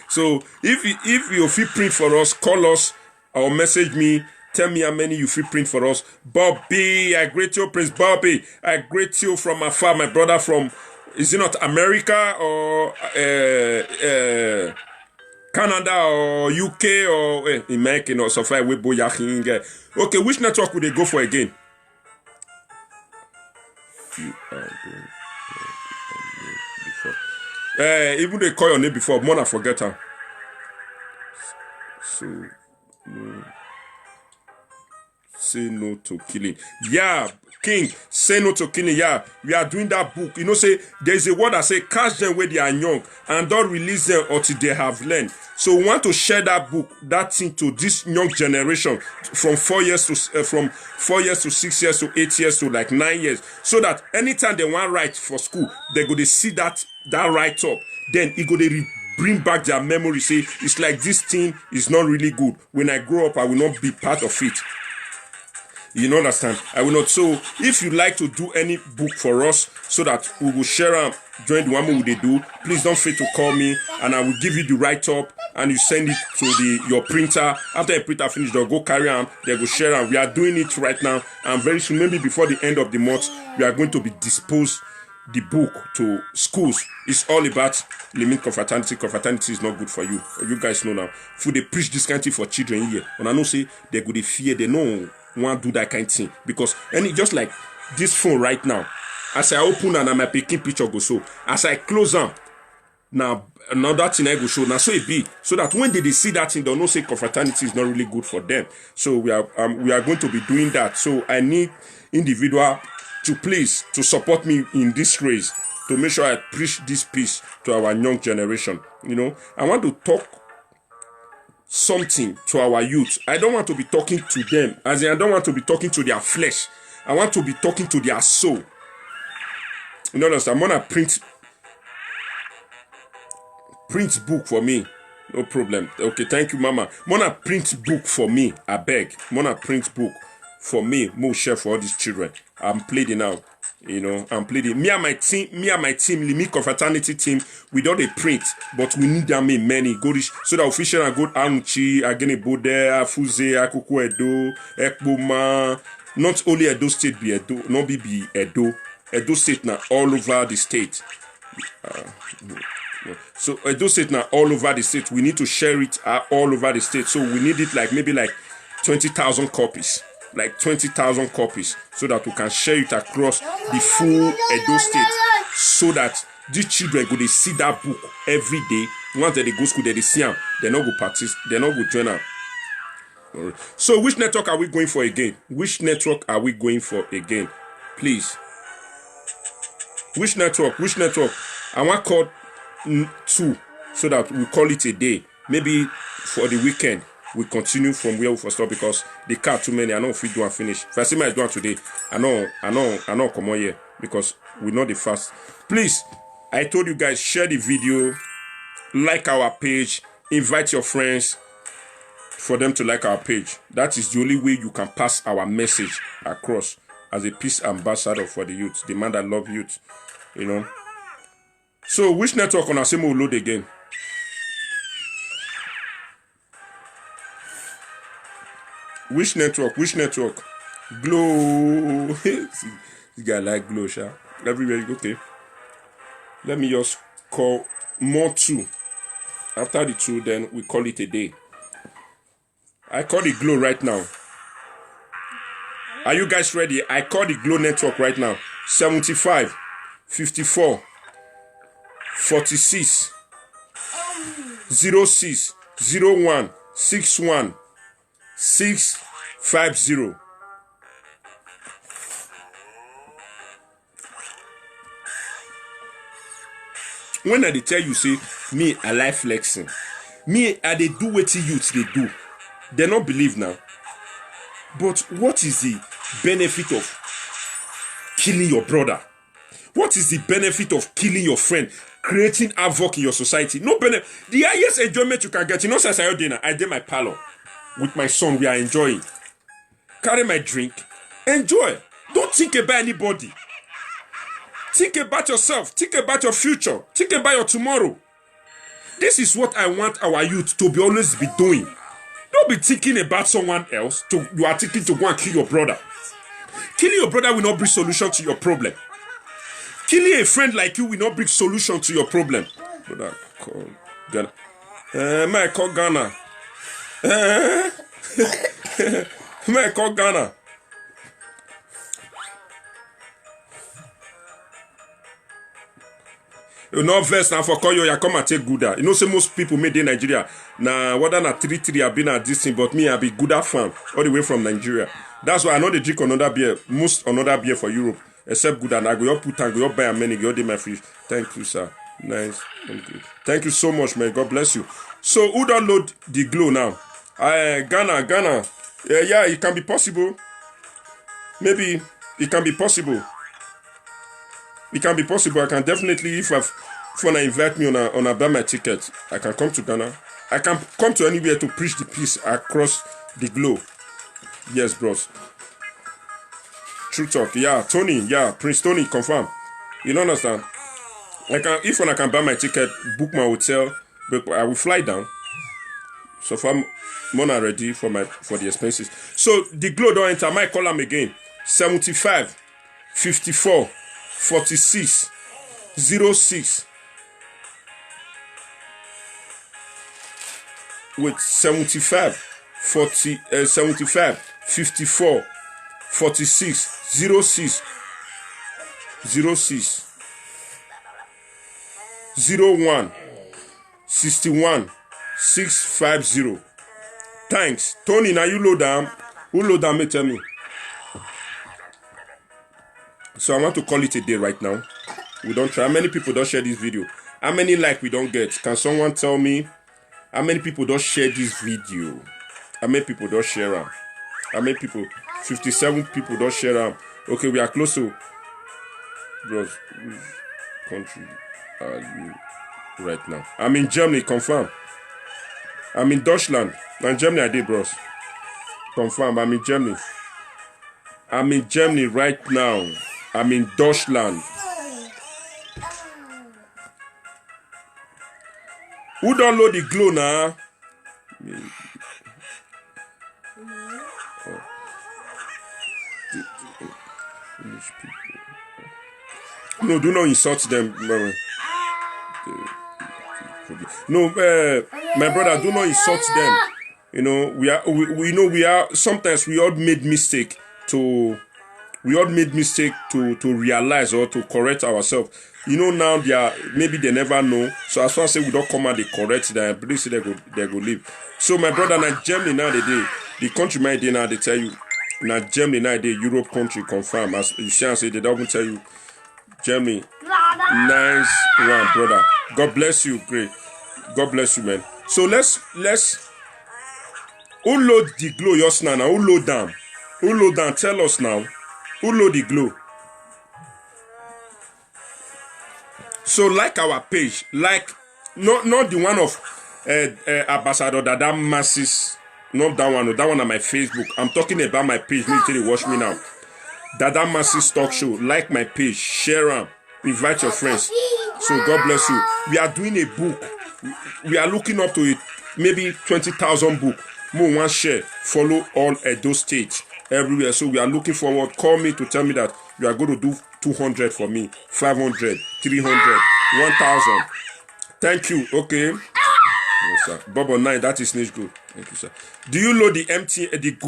So if you feel print for us, call us or message me. Tell me how many you feel print for us. Bobby, I greet you, Prince Bobby. I greet you from afar, my brother from. Is it not America or Canada or UK or American or so far? Okay, which network would they go for again? You are going before. Even they call your name before, Mona forget her. So no. Say no to killing. Yeah, King, say no to killing. Yeah, we are doing that book. You know, say there's a word that say catch them when they are young and don't release them until they have learned. So we want to share that book, that thing to this young generation from 4 years to 6 years to 8 years to like 9 years, so that anytime they want write for school, they go to see that write up. Then it go to bring back their memory. Say it's like this thing is not really good. When I grow up, I will not be part of it. You know, understand? I will not. So if you like to do any book for us so that we will share them, join the one they do, please don't fail to call me and I will give you the write-up and you send it to your printer. After the printer finish, they'll go carry on, they will share them. We are doing it right now, and very soon, maybe before the end of the month, we are going to be disposed the book to schools. It's all about limit confraternity. Confraternity is not good for you. You guys know now. If they preach this kind of thing for children here, when I know say they go to fear, they know want to do that kind of thing, because just like this phone right now, as I open and my picking picture go so, as I close them now another thing I go show now, so it be so that when they see that thing, they'll know say confraternity is not really good for them. So we are going to be doing that. So I need individual to please to support me in this race to make sure I preach this peace to our young generation. You know, I want to talk something to our youth. I don't want to be talking to them, as in I don't want to be talking to their flesh. I want to be talking to their soul. You know, I'm gonna print book for me. No problem. Okay, thank you, Mama. Mona print book for me. I beg. Mona print book for me. More share for all these children. I'm pleading now. You know, I'm pleading. Me and my team, Limit Confraternity team, we don't print, but we need them in many. Go rich, so that official and good Amuchi, Agene Bode, Afuze, Akuku Edo, Ekboma. Not only Edo State be Edo, not be Edo. Edo State now all over the state. So Edo State now all over the state. We need to share it all over the state. So we need it like maybe like 20,000 copies. Like 20,000 copies, so that we can share it across the full Edo State, so that these children go they see that book every day. Once they go school, they see them. They not go practice. They not go join them. Right. So which network are we going for again? Which network are we going for again? Please. Which network? Which network? I want call 2, so that we call it a day. Maybe for the weekend. We continue from where we first stop, because the car too many. I know if we do and finish. If I see my do today, I know come on here, because we know the fast. Please, I told you guys, share the video, like our page, invite your friends for them to like our page. That is the only way you can pass our message across as a peace ambassador for the youth, the man that love youth, you know. So which network on Asemo will load again? Which network? Which network? Glow. This guy like Glow, sha. Everywhere. Okay. Let me just call more 2. After the 2, then we call it a day. I call the Glow right now. Are you guys ready? I call the Glow network right now. 75, 54, 46, 06, 01, 61. 650. When I tell you, say me, I like flexing. Me, I they do what youths they do. They not believe now. But what is the benefit of killing your brother? What is the benefit of killing your friend? Creating havoc in your society? No benefit. The highest enjoyment you can get, since I dinner, I did my parlor with my son. We are enjoying. Carry my drink. Enjoy. Don't think about anybody. Think about yourself. Think about your future. Think about your tomorrow. This is what I want our youth to be always be doing. Don't be thinking about someone else. You are thinking to go and kill your brother. Killing your brother will not bring solution to your problem. Killing a friend like you will not bring solution to your problem. Brother, call Ghana. May I call Ghana? May I call Ghana? You know, verse now for call you come and take Gouda. You know, say most people made in Nigeria. Now, whether na 3-3 have been at this thing, but me, I be Gouda fan all the way from Nigeria. That's why I know they drink another beer, most another beer for Europe, except Gouda. And I go up put and go up buy a many, go do my free. Thank you, sir. Nice. Thank you so much, man. God bless you. So, who download the Glow now? Ghana. Yeah, it can be possible. Maybe it can be possible. It can be possible. I can definitely, if wanna invite me on a buy my ticket, I can come to Ghana. I can come to anywhere to preach the peace across the globe. Yes, bros. True talk. Yeah, Tony. Yeah, Prince Tony. Confirm. You don't understand? If I can buy my ticket, book my hotel, but I will fly down. So far, money ready for the expenses. So the globe don't enter. My call them again. 75 54 46 06. With 75 54 46 06 01 61 650. Thanks. Tony, now you load down. Who load down? Tell me. So I want to call it a day right now. We don't try. How many people don't share this video? How many like we don't get? Can someone tell me how many people don't share this video? How many people don't share them? How many people? 57 people don't share them. Okay, we are close to. Bros, which country are you right now? I'm in Germany, confirm. I'm in Deutschland. And Germany I did, bros. Confirm, I'm in Germany. I'm in Germany right now. I'm in Deutschland. Who download the Glow now? No, do not insult them. No, my brother, do not insult them. You know, we are sometimes we all made mistake to realize or to correct ourselves. You know, now maybe they never know. So as far as say we don't come and they correct them, I believe they go live. So my brother, now Germany now the country my day now they tell you now Germany now Europe country confirm. As you see, say they don't tell you Germany. Nice one, brother. God bless you, great. God bless you, man. So let's who load the Glow yours now? Who load down? Who load down? Tell us now. Who load the Glow? So like our page, like not the one of Ambassador Dada Masses, not that one. That one on my Facebook. I'm talking about my page. Make sure you watch me now. Dada Masses Talk Show. Like my page, share them, invite your friends. So God bless you. We are doing a book. We are looking up to it. Maybe 20,000 book. More one share. Follow all Edo states everywhere. So we are looking forward. Call me to tell me that you are going to do 200 for me, 500, 300, 1,000. Thank you. Okay. Yes, sir. Bobo 9. That is niche good. Thank you, sir. Do you load the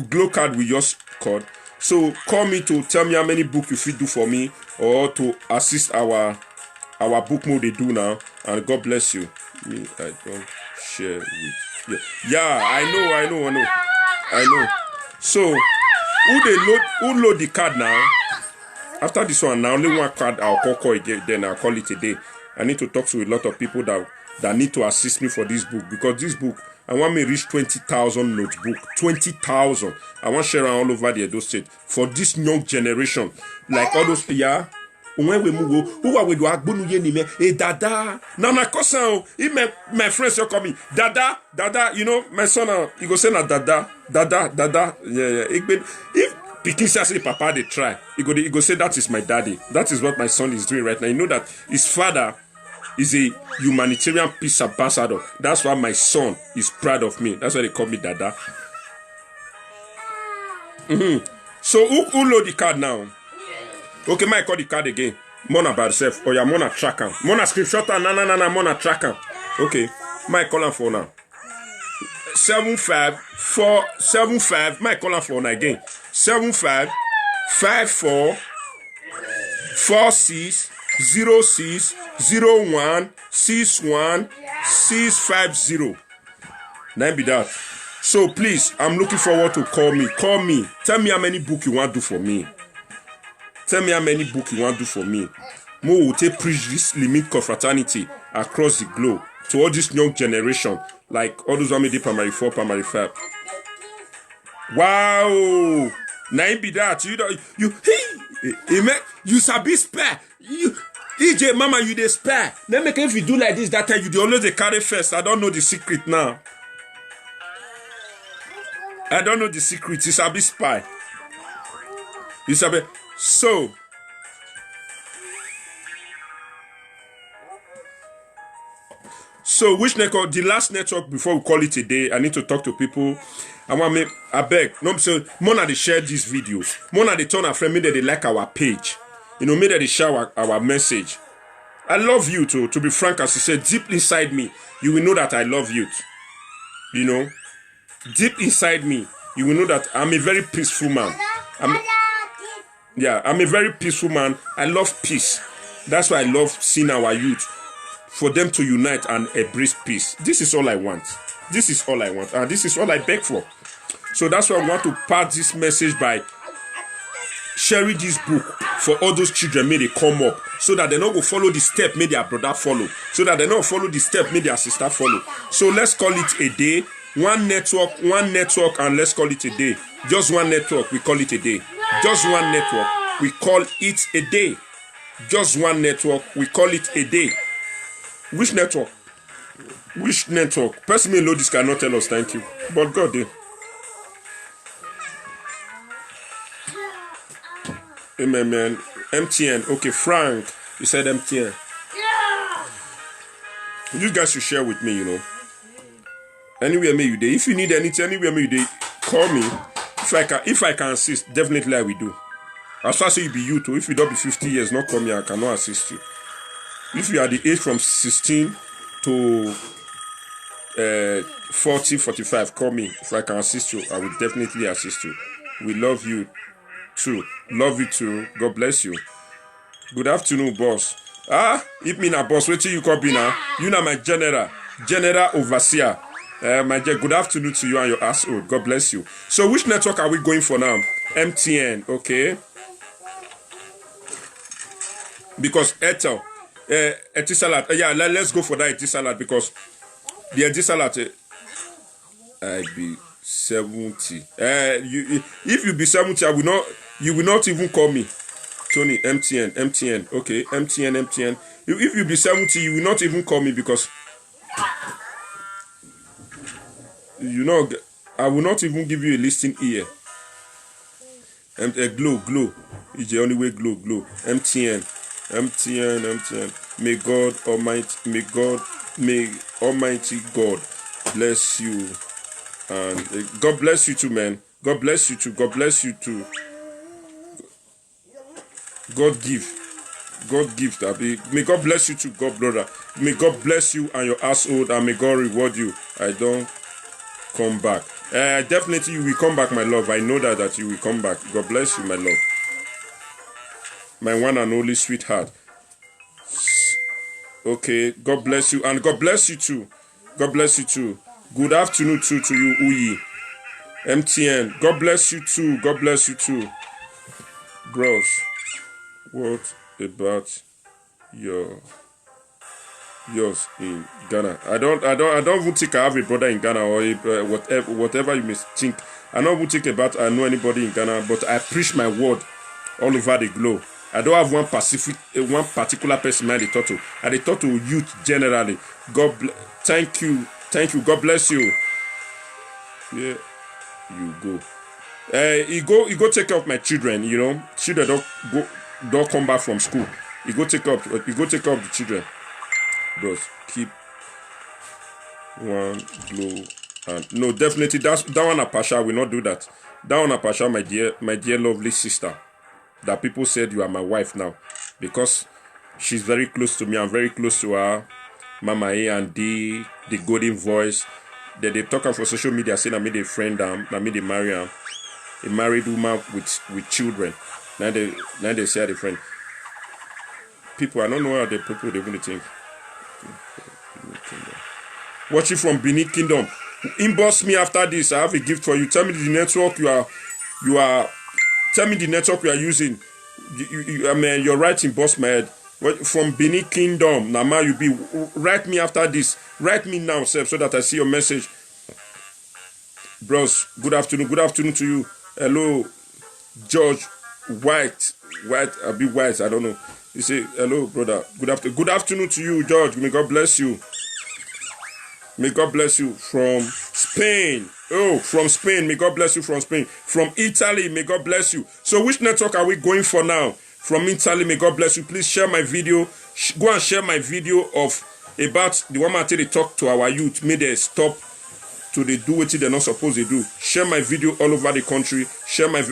Glow card with your code? So call me to tell me how many book you fit do for me or to assist our book mode they do now. And God bless you. Me, I don't share with you. Yeah, I know. So who load the card now? After this one, now only one card I'll call again, then I'll call it a day. I need to talk to a lot of people that that need to assist me for this book, because this book, I want me reach 20,000 notebook, 20,000. I want share all over the Edo State for this young generation, like all those when we move, who are we do agbonu ye ni me? Hey dada, now my cousin, my friends are coming. Dada, you know my son. He go say na dada. Yeah. If Pikin say papa they try, he go say that is my daddy. That is what my son is doing right now. You know that his father is a humanitarian peace ambassador. That's why my son is proud of me. That's why they call me dada. So who load the card now? Okay, Mike call the card again. Mona by herself. Oh yeah, Mona track him. Mona screenshot her. No, Mona track him. Okay, Mike call him for now. 7545. Mike call him for now again. 7554 46 06 01 61 650. Now be that. So please, I'm looking forward to call me. Call me. Tell me how many book you want to do for me. Tell me how many book you want to do for me. Mo will take preach this limit confraternity across the globe to all this young generation, like all those who made primary 4, primary 5. Wow! Now it be that you sabi spare. You EJ mama you dey spare. Then make if you do like this that time you dey always dey carry first. I don't know the secret now. I don't know the secret. You sabi spy. You sabi. So which network? The last network before we call it a day. I need to talk to people. I beg. No, so Mona they share these videos. Mona they turn our friend. Me that they like our page. You know, me that they share our message. I love you too. To be frank, as you said, deep inside me, you will know that I love you. You know, deep inside me, you will know that I'm a very peaceful man. I'm a very peaceful man. I love peace. That's why I love seeing our youth, for them to unite and embrace peace. This is all I want. This is all I want. And this is all I beg for. So that's why I want to pass this message by sharing this book for all those children may they come up, so that they don't go follow the step may their brother follow, so that they don't follow the step may their sister follow. So let's call it a day. One network, and let's call it a day. Just one network, we call it a day. Just one network, we call it a day. Just one network, we call it a day. Which network? Which network? Person may know this cannot tell us thank you. But God did. Amen, man. MTN. Okay, Frank. You said MTN. You guys should share with me, you know. Anywhere may you day. If you need anything, anywhere may you day, call me. If I can assist, definitely I will do. As far as you be you too. If you don't be 50 years, not come here, I cannot assist you. If you are the age from 16 to 40, 45, call me. If I can assist you, I will definitely assist you. We love you too. Love you too. God bless you. Good afternoon, boss. If me na boss, wait till you call me now. You know my general overseer. Good afternoon to you and your asshole. God bless you. So which network are we going for now? MTN, okay. Because Airtel. Etisalat. Let's go for that Etisalat, because the Etisalat I be 70. If you be 70, you will not even call me. Tony, MTN. Okay, MTN. If you be 70, you will not even call me, because you know I will not even give you a listening ear. Glow. It's the only way. Glow. MTN. May Almighty God bless you, and God bless you too, man. God bless you too. God give that. May God bless you too, God brother. May God bless you and your household, and may God reward you. I don't come back. Definitely you will come back, my love. I know that you will come back. God bless you, my love. My one and only sweetheart. Okay, God bless you, and God bless you too. God bless you too. Good afternoon too to you, Uyi. MTN. God bless you too. God bless you too. Bros, what about your yours in Ghana. I don't even think I have a brother in Ghana or whatever you may think. I don't even think about I know anybody in Ghana, but I preach my word all over the globe. I don't have one particular person I talk to. I talk to youth generally. Thank you. God bless you. Yeah, you go. You go take care of my children. You know, children don't come back from school. You go take care of the children. Bros, keep one glow and no, definitely that one Apasha will not do that. That one Apasha, my dear lovely sister, that people said you are my wife now because she's very close to me. I'm very close to her. Mama A and D, the golden voice. They talk for social media saying I made a friend, I made a married woman with children. Now they say the friend. People, I don't know how the people they really think. Watching from Benin Kingdom. Inbox me after this. I have a gift for you. Tell me the network you are. Tell me the network you are using. I mean, you're right. Inbox my head. From Benin Kingdom. Nama, you be. Write me after this. Write me now, Seb, so that I see your message. Bros, good afternoon. Good afternoon to you. Hello, George White. I'll be White. I don't know. You say hello, brother. Good afternoon to you, George. May God bless you. May God bless you from Spain. Oh, from Spain. May God bless you from Spain. From Italy. May God bless you. So which network are we going for now? From Italy. May God bless you. Please share my video. Go and share my video about the one they talk to our youth. May they stop to they do what they're not supposed to do. Share my video all over the country.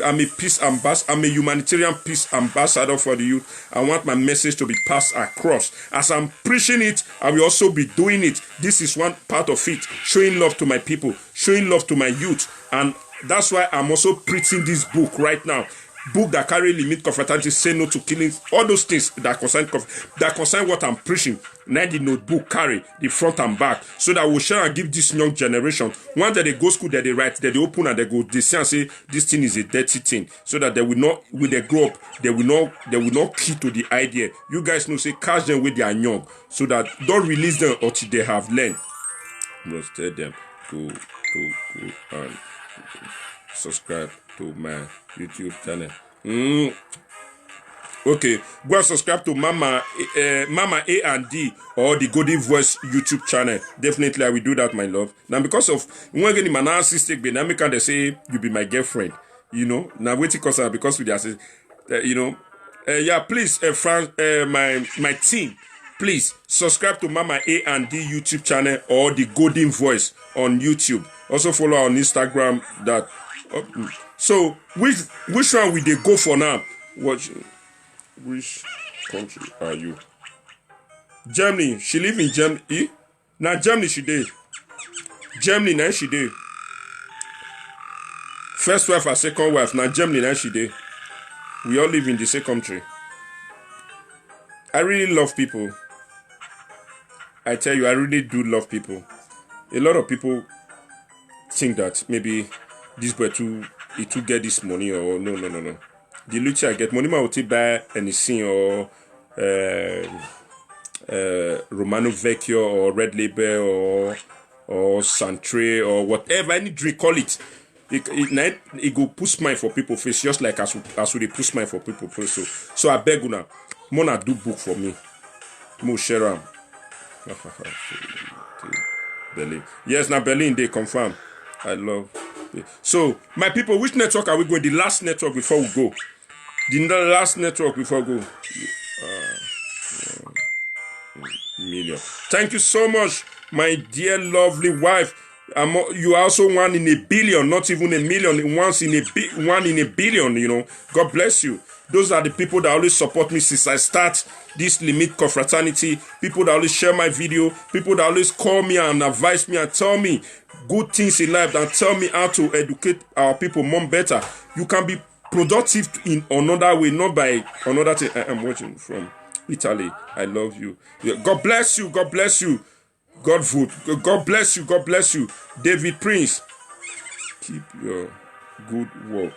I'm a peace ambassador. I'm a humanitarian peace ambassador for the youth. I want my message to be passed across. As I'm preaching it, I will also be doing it. This is one part of it. Showing love to my people. Showing love to my youth. And that's why I'm also preaching this book right now. Book that carry limit confraternity, say no to killing, all those things that concern what I'm preaching. Now the notebook carry the front and back, so that we'll share and give this young generation. Once that they go school, that they write, that they open and they see and say this thing is a dirty thing, so that they will not, when they grow up, they will not key to the idea. You guys know, say catch them when they are young, so that don't release them until they have learned. Must tell them go and subscribe to my YouTube channel. Okay, go and subscribe to Mama A and D or the Golden Voice YouTube channel. Definitely, I will do that, my love. Now, because of when getting my narcissistic dynamic, they say you be my girlfriend. You know, now waiting because we just you know, yeah. Please, my team, please subscribe to Mama A and D YouTube channel or the Golden Voice on YouTube. Also follow on Instagram that. So which one will they go for now? Which country are you? Germany. She live in Germany. Now Germany she did. Germany now she did. First wife and second wife. Now Germany now she did. We all live in the same country. I really love people. I tell you, I really do love people. A lot of people think that maybe this boy to get this money or no. The little I get money, I will take buy anything or Romano Vecchio or Red Label or Santre or whatever any drink call it. It go push smile for people face just like as we push smile for people face. So I beg una, Mona do book for me. Mo share am. Berlin. Yes, now Berlin they confirm. I love it. So my people, which network are we going? The last network before we go. The last network before we go. Million. Thank you so much, my dear lovely wife. You are also one in a billion, not even a million. One in a billion. You know. God bless you. Those are the people that always support me since I start this Limit Confraternity. People that always share my video. People that always call me and advise me and tell me good things in life and tell me how to educate our people more better. You can be productive in another way, not by another thing. I'm watching from Italy. I love you. God bless you. God bless you. God vote. God bless you. God bless you. David Prince. Keep your good work,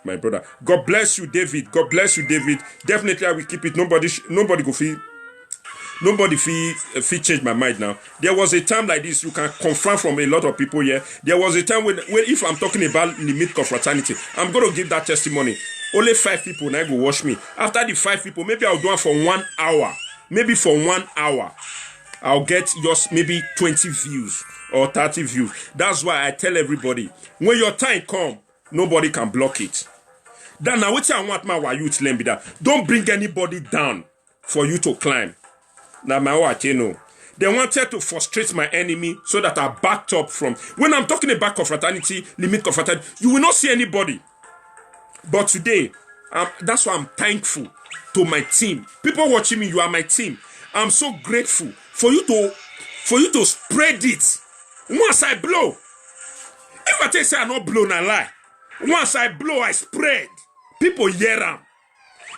my brother. God bless you, David. God bless you, David. Definitely, I will keep it. Nobody go feel. Nobody feel change my mind now. There was a time like this, you can confirm from a lot of people here. There was a time when if I'm talking about limit confraternity, I'm going to give that testimony. Only 5 people now go watch me. After the 5 people, maybe I'll do it for 1 hour. Maybe for 1 hour, I'll get just maybe 20 views or 30 views. That's why I tell everybody, when your time come, nobody can block it. Then now what I want my youth learn be that. Don't bring anybody down for you to climb. Now my what you know. They wanted to frustrate my enemy so that I backed up from. When I'm talking about confraternity, limit confraternity, you will not see anybody. But today, that's why I'm thankful to my team. People watching me, you are my team. I'm so grateful for you to spread it. Once I blow, if I tell you say I not blow, na lie. Once I blow, I spread. People hear them.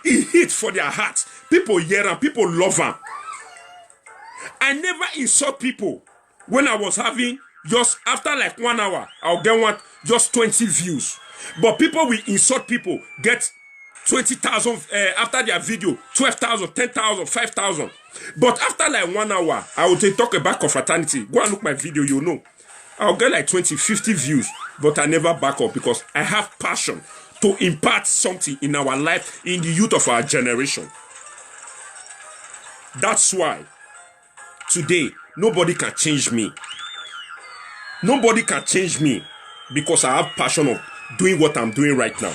It hit for their hearts. People hear them. People love them. I never insult people. When I was having just after like 1 hour, I'll get just 20 views. But people will insult people, get 20,000 after their video, 12,000, 10,000, 5,000. But after like 1 hour, I will talk about confraternity. Go and look my video, you know. I'll get like 20, 50 views, but I never back up because I have passion to impart something in our life, in the youth of our generation. That's why today, nobody can change me. Nobody can change me because I have passion of doing what I'm doing right now.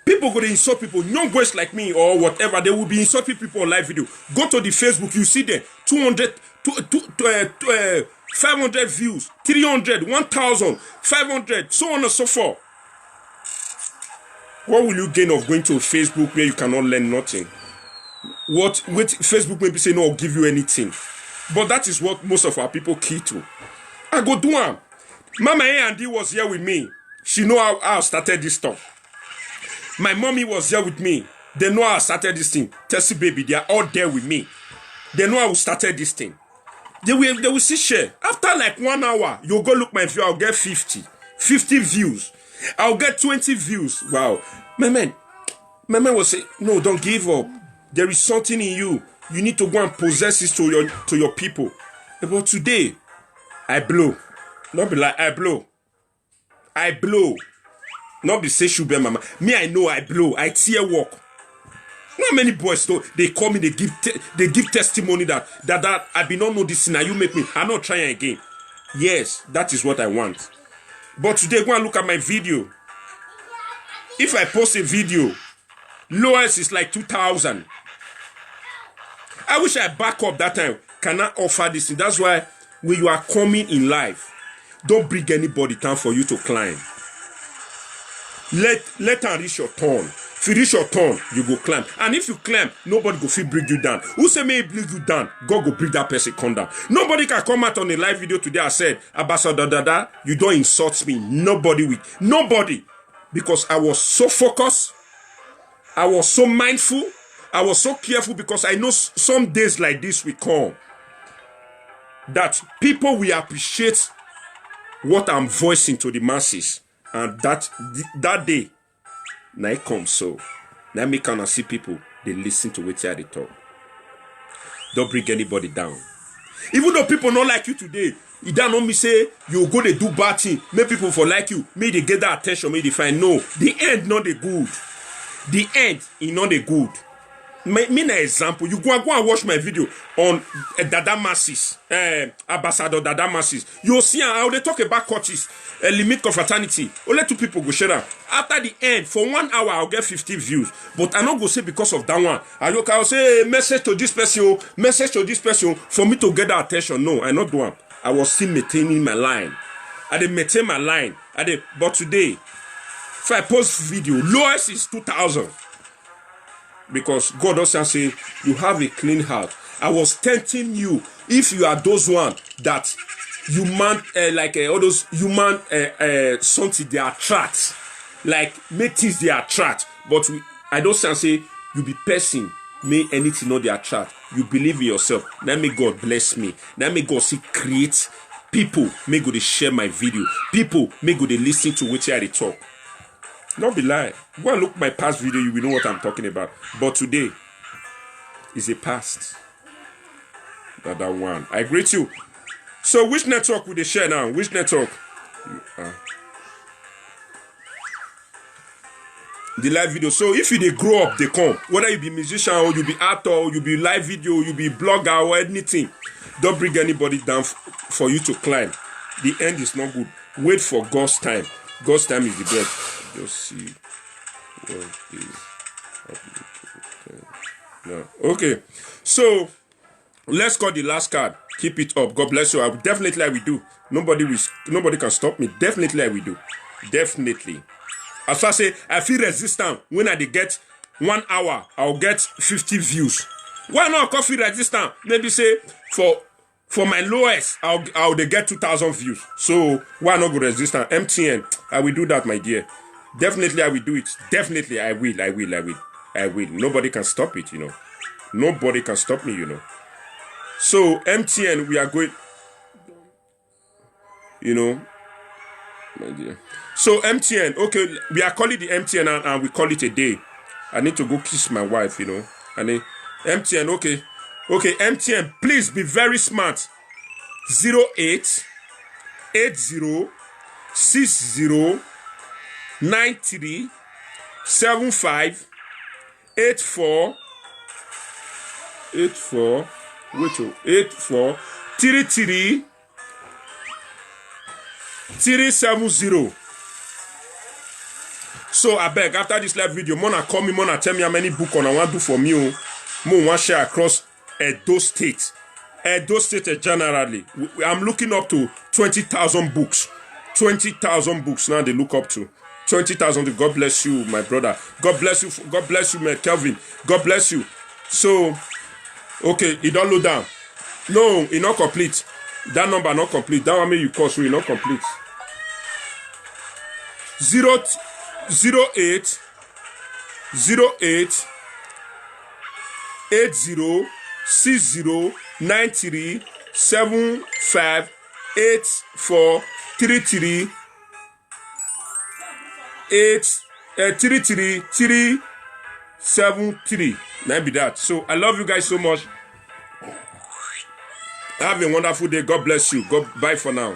People go to insult people, young boys like me or whatever, they will be insulting people on live video. Go to the Facebook, you see there, 200, 500 views, 300, 1,000, 500, so on and so forth. What will you gain of going to Facebook where you cannot learn nothing? What with Facebook maybe say no, I'll give you anything. But that is what most of our people key to. I go do am. Mama Andy was here with me. She know how I started this stuff. My mommy was here with me. They know how I started this thing. Tessie baby, they are all there with me. They know how I started this thing. They will see share. After like 1 hour, you'll go look my view, I'll get 50 views. I'll get 20 views. Wow. My man will say, no, don't give up. There is something in you. You need to go and possess this to your people. But today, I blow. Not be like I blow. I blow. Not be say Shube mama. Me, I know I blow. I tear walk. Not many boys though. They call me. They give testimony that I be not know this now. You make me. I'm not trying again. Yes, that is what I want. But today, go and look at my video. If I post a video, lowest is like 2,000. I wish I back up that time. Can I offer this thing? That's why when you are coming in life, don't bring anybody down for you to climb. Let them reach your turn. If you reach your turn, you go climb. And if you climb, nobody go feel bring you down. Who say may bring you down? God go bring that person come down. Nobody can come out on a live video today and said, Ambassador, you don't insult me. Nobody will. Nobody. Because I was so focused. I was so mindful. I was so careful because I know some days like this will come. That people will appreciate what I'm voicing to the masses. And that day, now it comes so. Now me can see people, they listen to what they talk. Don't bring anybody down. Even though people not like you today, it don't know me say, you go to do bad thing, make people for like you, may they get that attention, may they find, no, the end not the good. The end is not the good. Me an example, you go and watch my video on Dada Masses, Ambassador Dada Masses. You'll see how they talk about coaches, limit confraternity. Only 2 people go share that. After the end, for 1 hour, I'll get 50 views. But I not go say because of that one. I'll say message to this person, for me to get that attention. No, I not do it. I was still maintaining my line. I didn't maintain my line. But today, if I post video, lowest is 2,000. Because God also say you have a clean heart. I was tempting you. If you are those one that human all those human something they attract, like make things they attract. But I don't say you be person, may anything not they attract. You believe in yourself. Now may God bless me. Now may God see create people. May go they share my video. People may go they listen to which I talk. Not be lie. Go and look my past video, you will know what I'm talking about. But today is a past. Another one. I greet you. So which network will they share now? Which network? The live video. So if you they grow up, they come. Whether you be musician or you be actor or you be live video, you be blogger or anything. Don't bring anybody down for you to climb. The end is not good. Wait for God's time. God's time is the best. Just see what is happening. No. Okay. So let's call the last card. Keep it up. God bless you. Definitely I will do. Nobody can stop me. Definitely I will do. Definitely. As I say, I feel resistant. When I get 1 hour, I'll get 50 views. Why not coffee resistant? Maybe say for my lowest, I'll they get 2,000 views. So why not go resistant? MTN, I will do that, my dear. Definitely I will do it. Definitely I will. Nobody can stop it, you know. Nobody can stop me, you know. So MTN, we are going, you know, my dear. So MTN, okay, we are calling the MTN and we call it a day. I need to go kiss my wife, you know. And then MTN, okay, MTN, please be very smart. 08 80 60 93 75 84 84 84 33 370. So I beg, after this live video, Mona call me, Mona tell me how many book on I want to do for me. Mo want share across Edo State. Edo State generally. I'm looking up to 20,000 books. 20,000 books now they look up to. 20,000. God bless you, my brother. God bless you. God bless you, my Kelvin. God bless you. So, okay, it don't load down. No, it not complete. That number not complete. That one may you call, so it not complete. 08 80 60 93 75 84 33 33 373. That be that. So I love you guys so much. Have a wonderful day. God bless you. Bye for now.